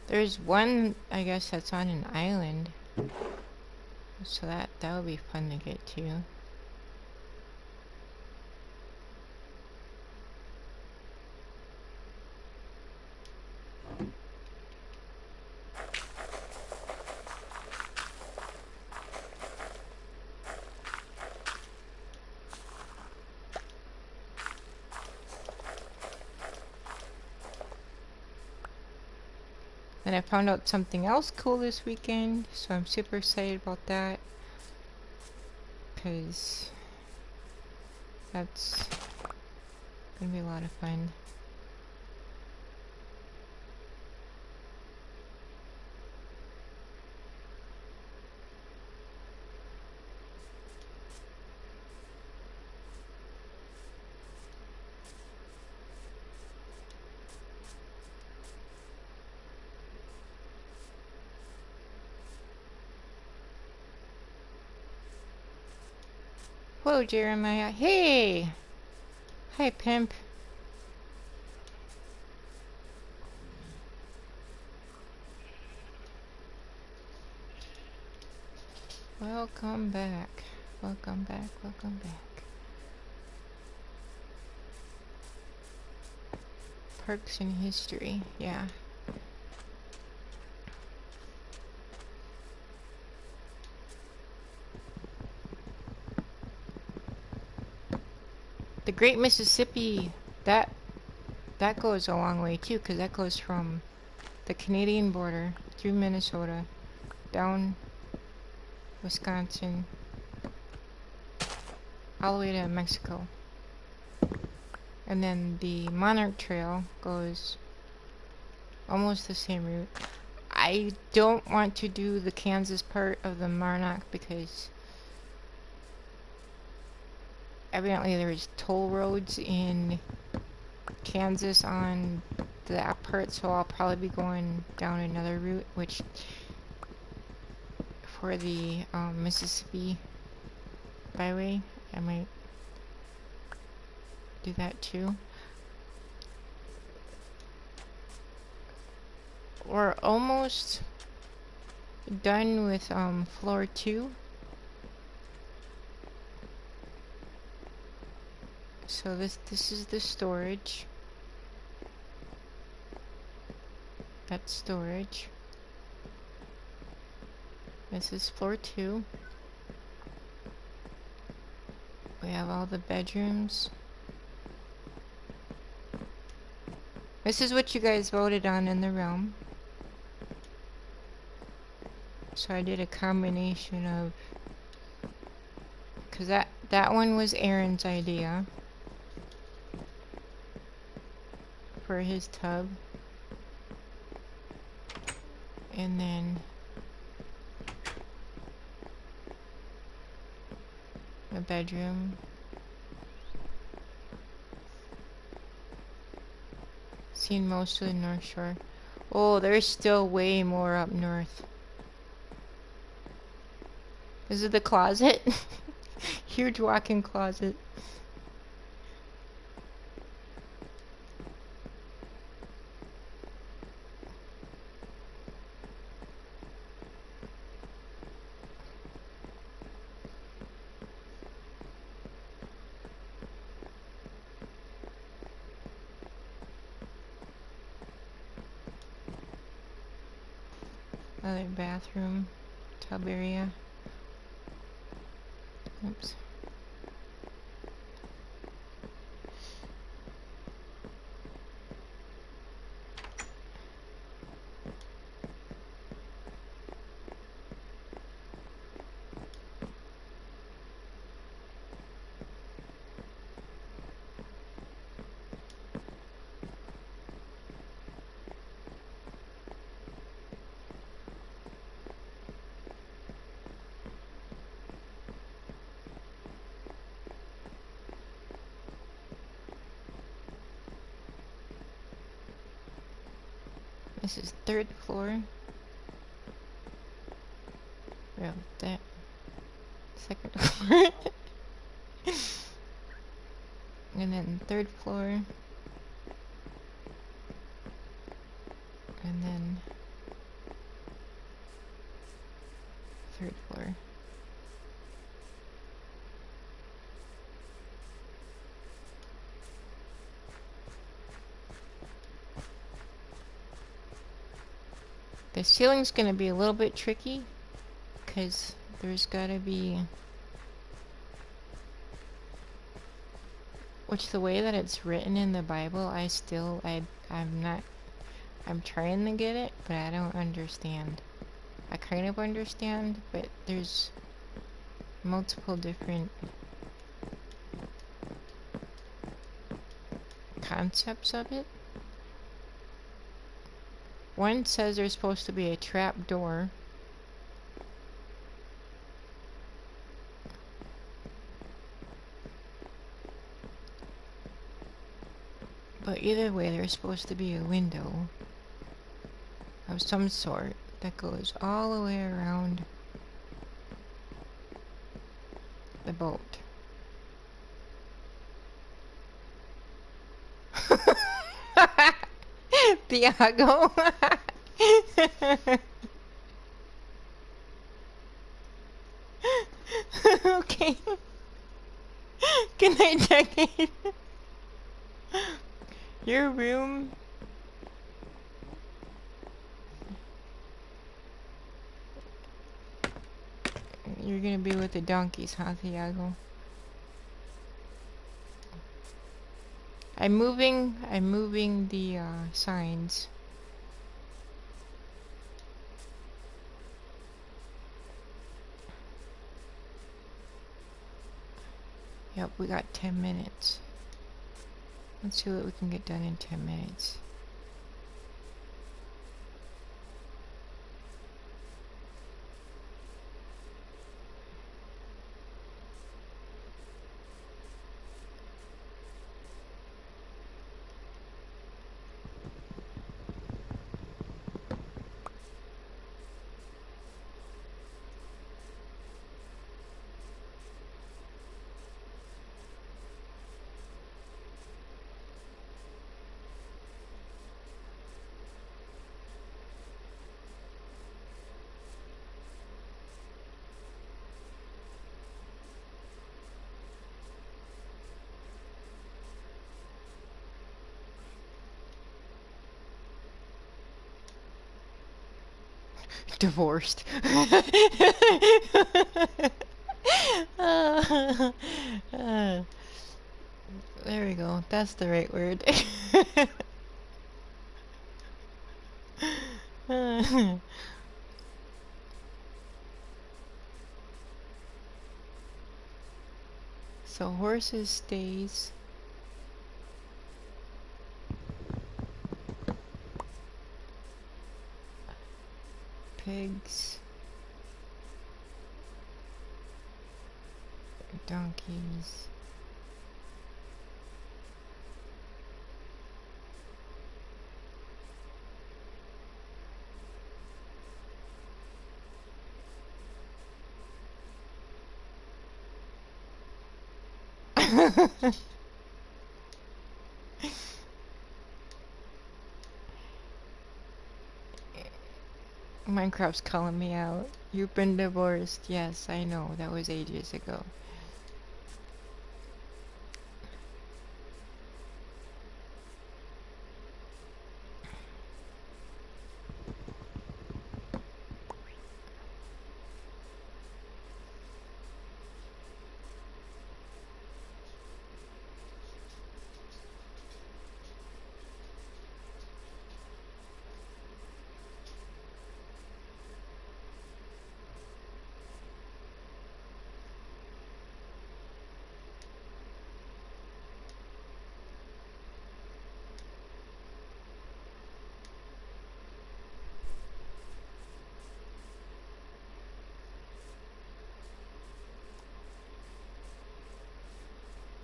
There's one, I guess, that's on an island, so that would be fun to get to. And I found out something else cool this weekend, so I'm super excited about that, because that's gonna be a lot of fun. Whoa, Jeremiah. Hey! Hi, Pimp. Welcome back. Welcome back. Welcome back. Parks in history. Yeah. The Great Mississippi, that goes a long way too, because that goes from the Canadian border through Minnesota, down Wisconsin, all the way to Mexico. And then the Monarch Trail goes almost the same route. I don't want to do the Kansas part of the Monarch because evidently there's toll roads in Kansas on that part, so I'll probably be going down another route, which for the Mississippi byway, I might do that too. We're almost done with floor 2. So this is the storage. That's storage. This is floor 2. We have all the bedrooms. This is what you guys voted on in the realm. So I did a combination of, because that one was Aaron's idea for his tub. And then a bedroom. Seen most of the North Shore. Oh, there's still way more up north. This is the closet. Huge walk-in closet. Another bathroom, tub area. Oops. This is 3rd floor. Well, that 2nd floor. And then 3rd floor. And then 3rd floor. The ceiling's gonna be a little bit tricky because there's gotta be, which the way that it's written in the Bible, I'm trying to get it, but I don't understand. I kind of understand, but there's multiple different concepts of it. One says there's supposed to be a trap door. But either way, there's supposed to be a window of some sort that goes all the way around the boat. Tiago. Okay. Good night, Jackie. Your room. You're gonna be with the donkeys, huh, Tiago? I'm moving the signs. Yep, we got 10 minutes. Let's see what we can get done in 10 minutes. Divorced. There we go. That's the right word. So horses stays. Pigs. Donkeys. Minecraft's calling me out. You've been divorced. Yes, I know. That was ages ago.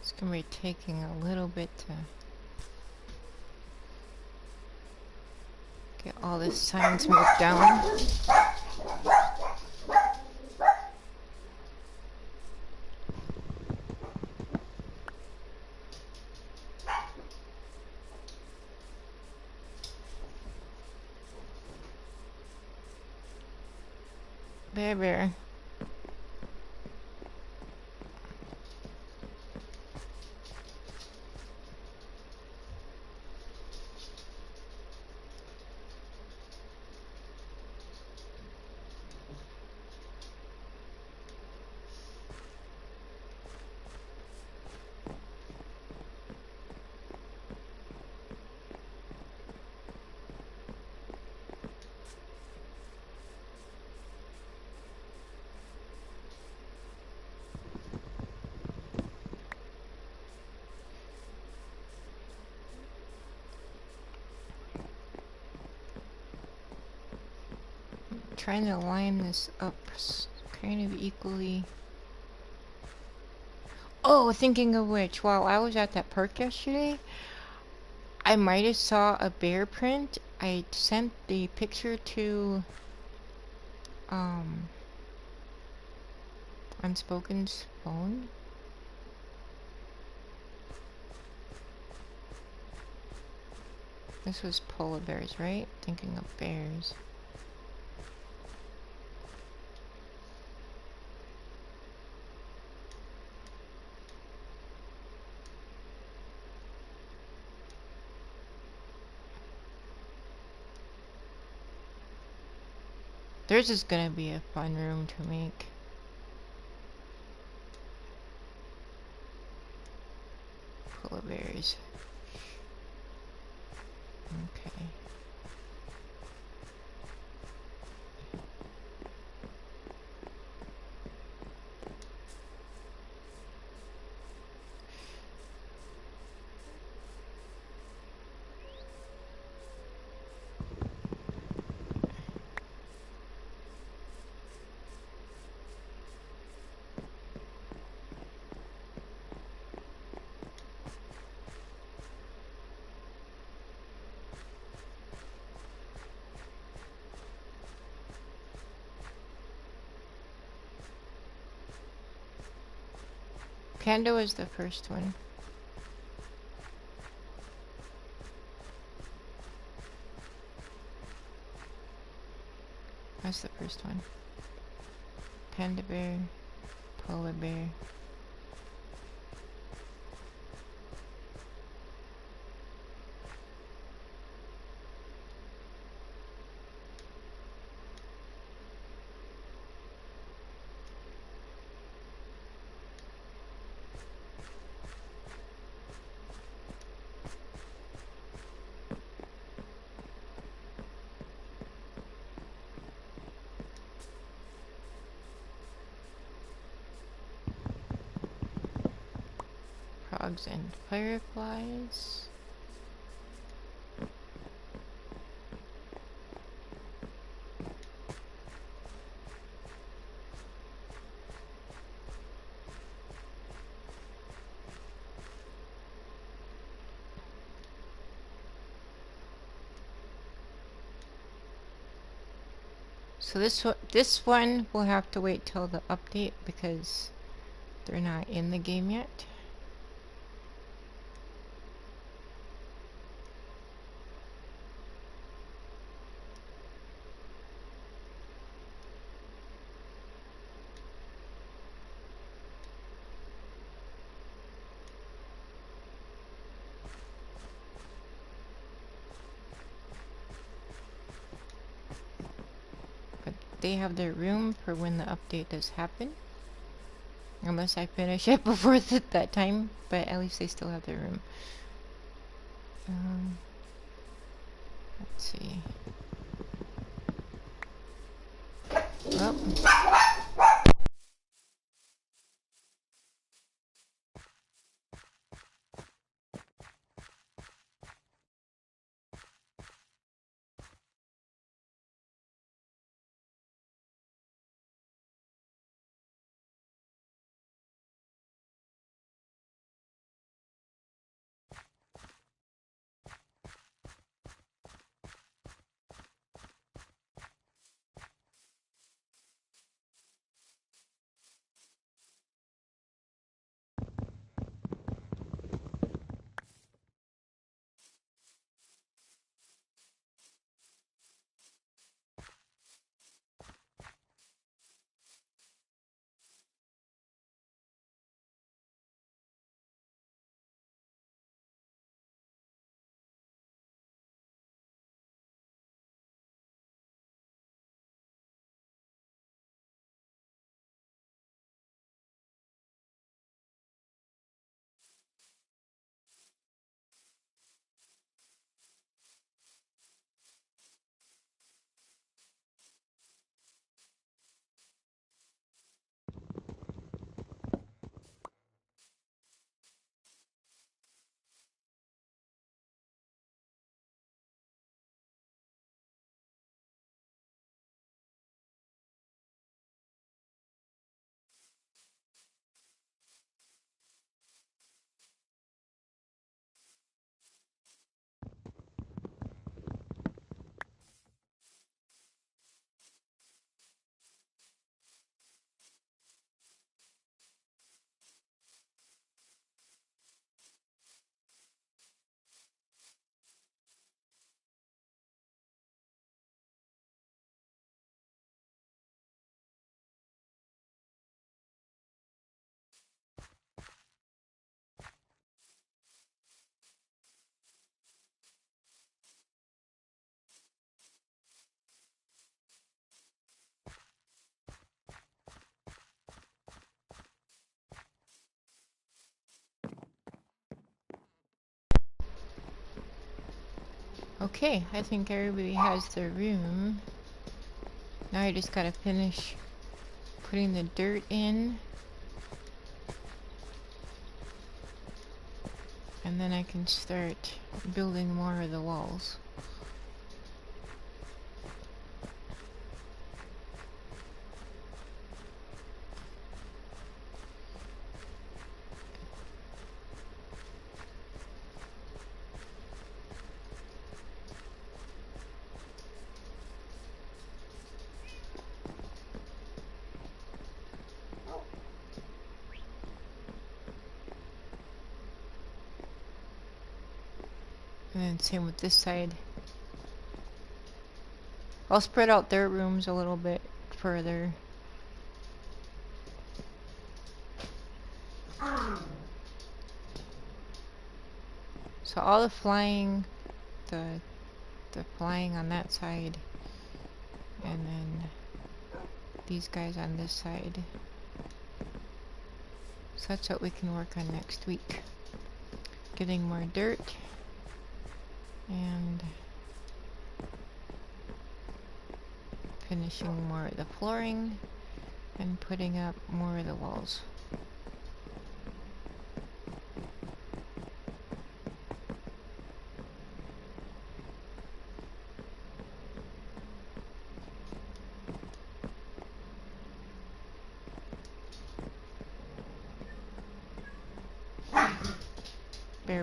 It's gonna be taking a little bit to get all this science moved down. Bear, bear. Trying to line this up kind of equally. Oh, thinking of which, while I was at that park yesterday, I might have saw a bear print. I sent the picture to Unspoken's phone. This was polar bears, right? Thinking of bears. Theirs is gonna be a fun room to make. Polar bears. Okay. Panda was the first one. That's the first one. Panda bear, polar bear. Frogs and fireflies. So this one will have to wait till the update because they're not in the game yet. But they have their room for when the update does happen. Unless I finish it before that time, but at least they still have their room. Let's see. Oh. Okay, I think everybody has their room. Now I just gotta finish putting the dirt in. And then I can start building more of the walls. And then same with this side. I'll spread out their rooms a little bit further. So all the flying on that side, and then these guys on this side. So that's what we can work on next week. Getting more dirt and finishing more of the flooring and putting up more of the walls.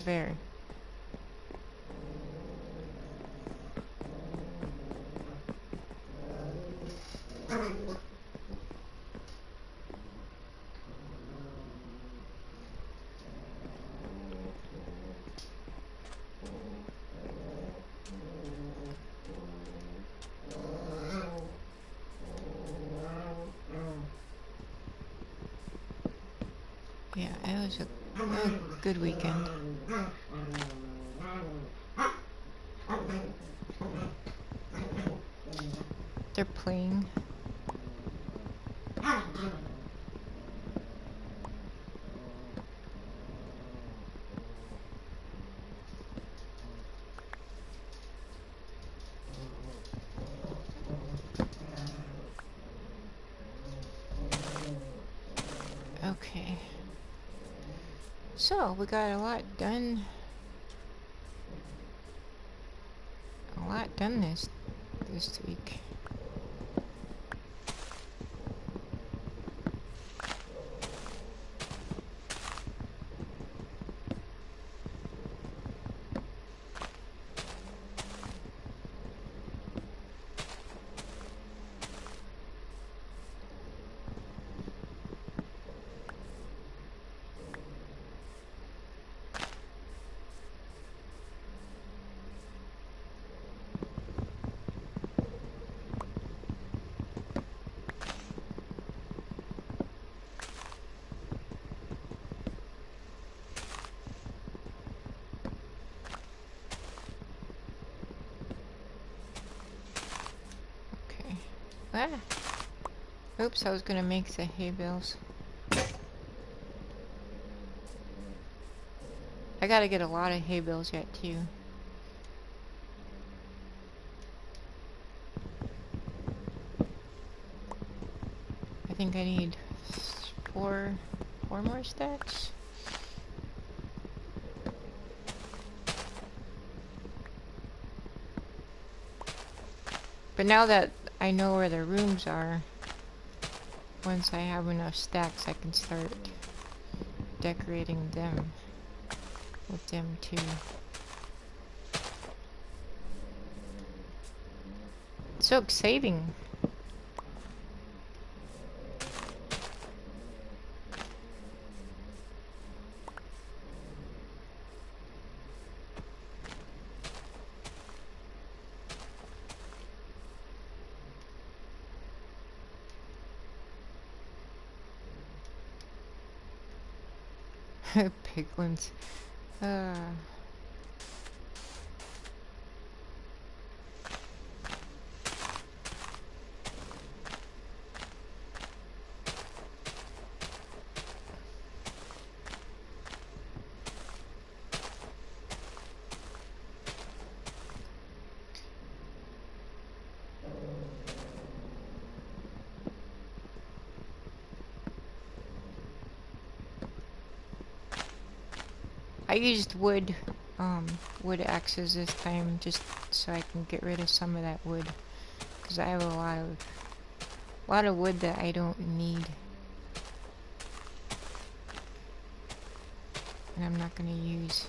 Bear. Yeah, it was a good weekend. They're playing. Okay. So, we got a lot done. This week. Ah. Oops, I was gonna make the hay bales. I gotta get a lot of hay bales yet too. I think I need four more stacks. But now that I know where the rooms are, once I have enough stacks, I can start decorating them with them too. It's so exciting. Piglins. I used wood axes this time just so I can get rid of some of that wood, because I have a lot of wood that I don't need, and I'm not gonna use.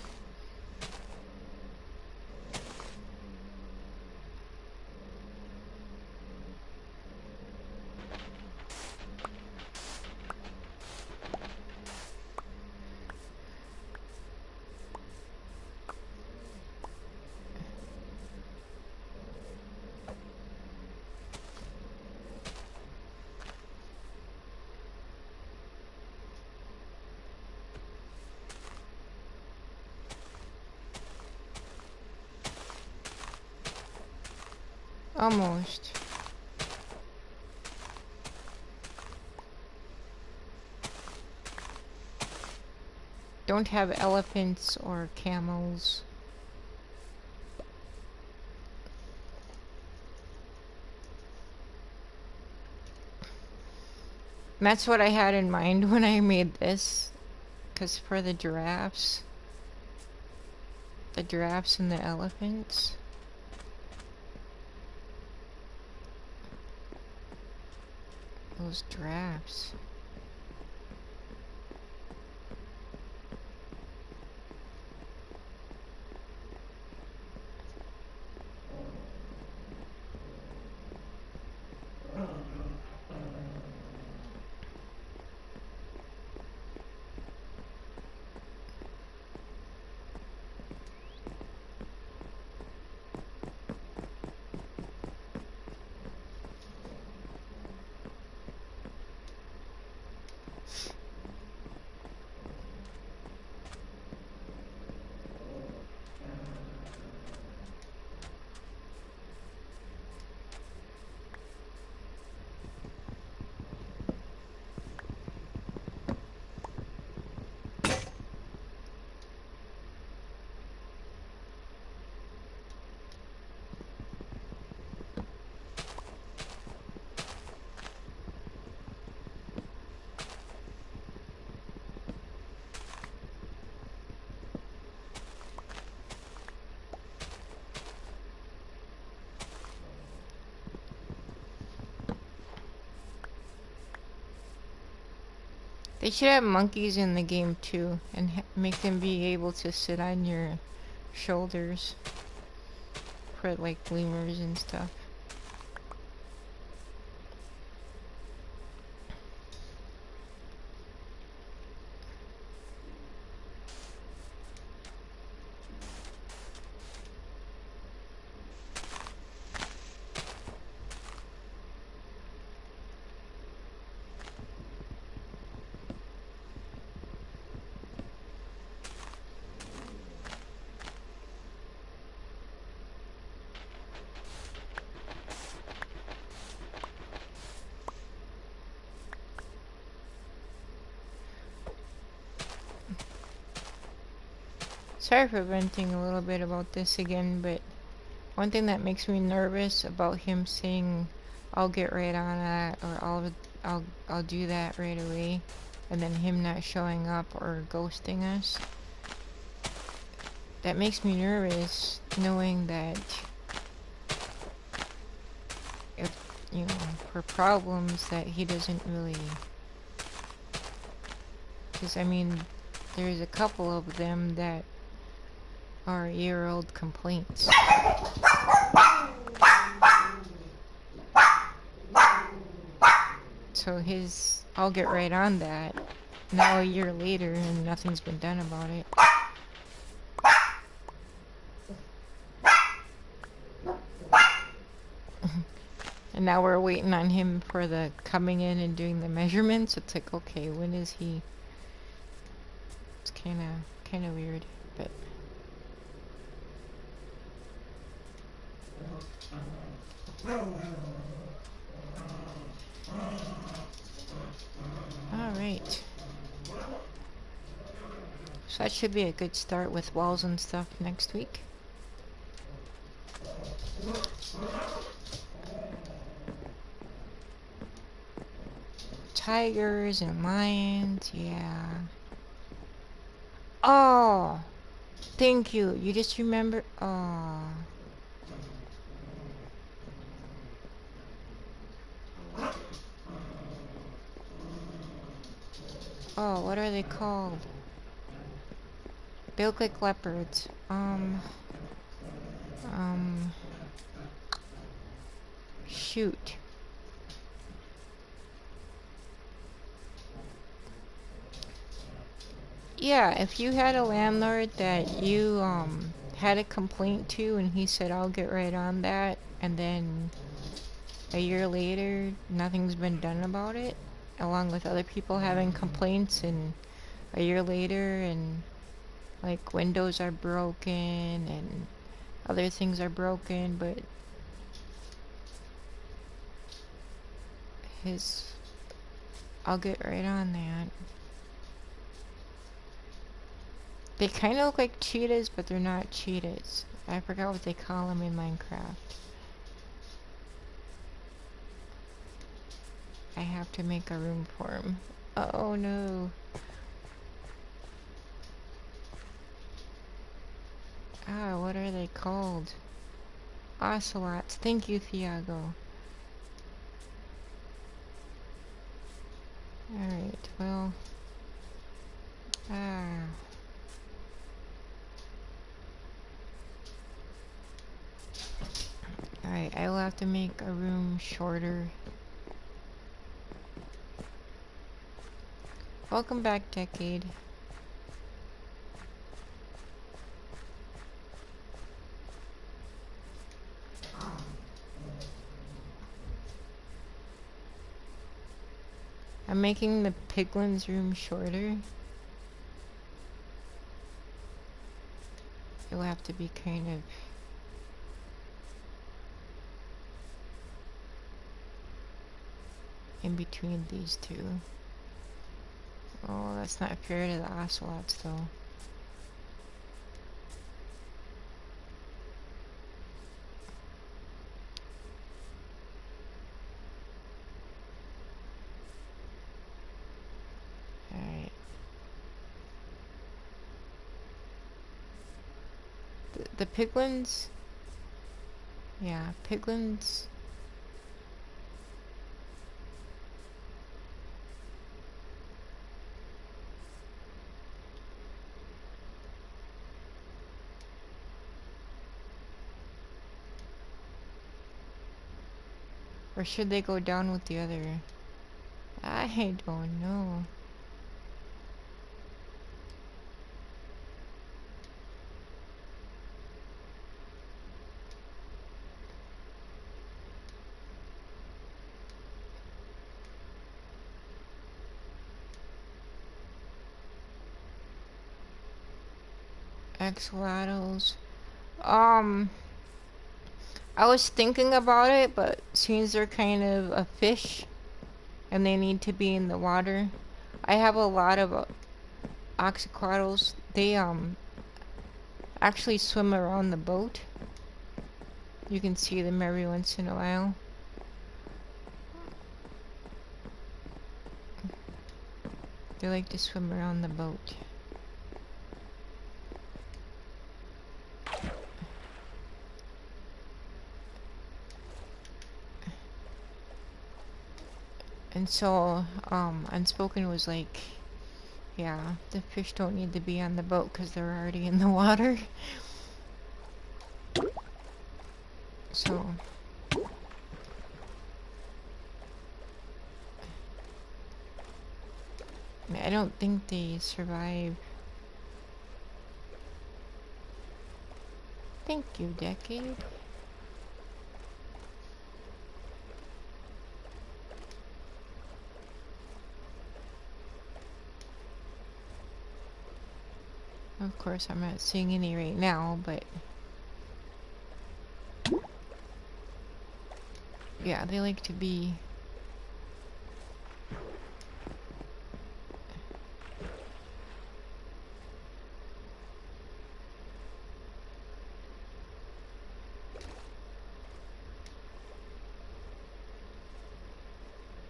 Almost. Don't have elephants or camels. And that's what I had in mind when I made this. Because for the giraffes and the elephants. Those giraffes. They should have monkeys in the game too, and make them be able to sit on your shoulders for like lemurs and stuff. Sorry for venting a little bit about this again, but one thing that makes me nervous about him saying, "I'll get right on that," or I'll do that right away, and then him not showing up or ghosting us. That makes me nervous, knowing that if, you know, for problems that he doesn't really... Because, I mean, there's a couple of them that are year-old complaints. So his, "I'll get right on that," now a year later and nothing's been done about it. And now we're waiting on him for the coming in and doing the measurements. It's like, okay, when is he? It's kind of weird, but all right. So that should be a good start with walls and stuff next week. Tigers and lions, yeah. Oh, thank you. You just remember. Oh. Oh, what are they called? They look like leopards. Shoot. Yeah, if you had a landlord that you had a complaint to and he said, "I'll get right on that," and then a year later nothing's been done about it, along with other people having complaints, and a year later and like windows are broken and other things are broken, but his... I'll get right on that. They kind of look like cheetahs, but they're not cheetahs. I forgot what they call them in Minecraft. I have to make a room for him. Oh no. Ah, what are they called? Ocelots. Thank you, Thiago. Alright, well... Ah... Alright, I will have to make a room shorter. Welcome back, Decade. I'm making the piglin's room shorter. It'll have to be kind of... in between these two. Oh, that's not fair to the ocelots, though. Alright. The piglins... Yeah, piglins... Or should they go down with the other? I don't know. Axolotls. I was thinking about it, but since they're kind of a fish and they need to be in the water, I have a lot of axolotls. They actually swim around the boat. You can see them every once in a while. They like to swim around the boat. And so, Unspoken was like, yeah, the fish don't need to be on the boat because they're already in the water. So... I don't think they survive. Thank you, Decade. Of course, I'm not seeing any right now, but... yeah, they like to be...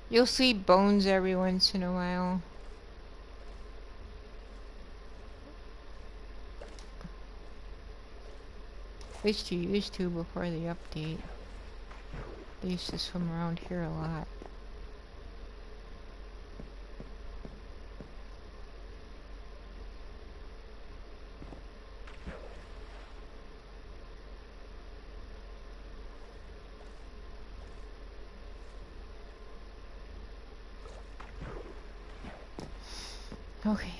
You'll see bones every once in a while. At least you used to before the update. They used to swim around here a lot. Okay.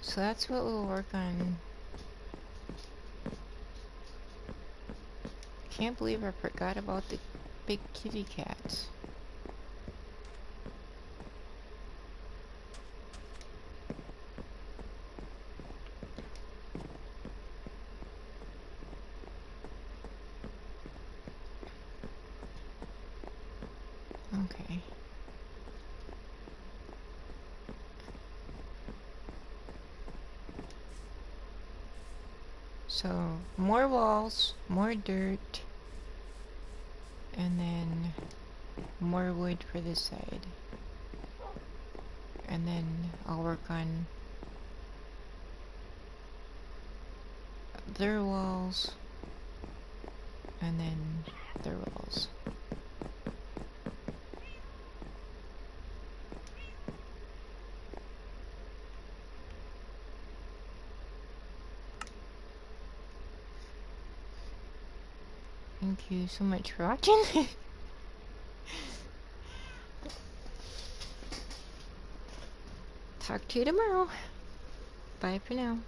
So that's what we'll work on. Can't believe I forgot about the big kitty cats. So, more walls, more dirt, and then more wood for this side. And then I'll work on their walls, and then their walls. Thank you so much for watching. Talk to you tomorrow. Bye for now.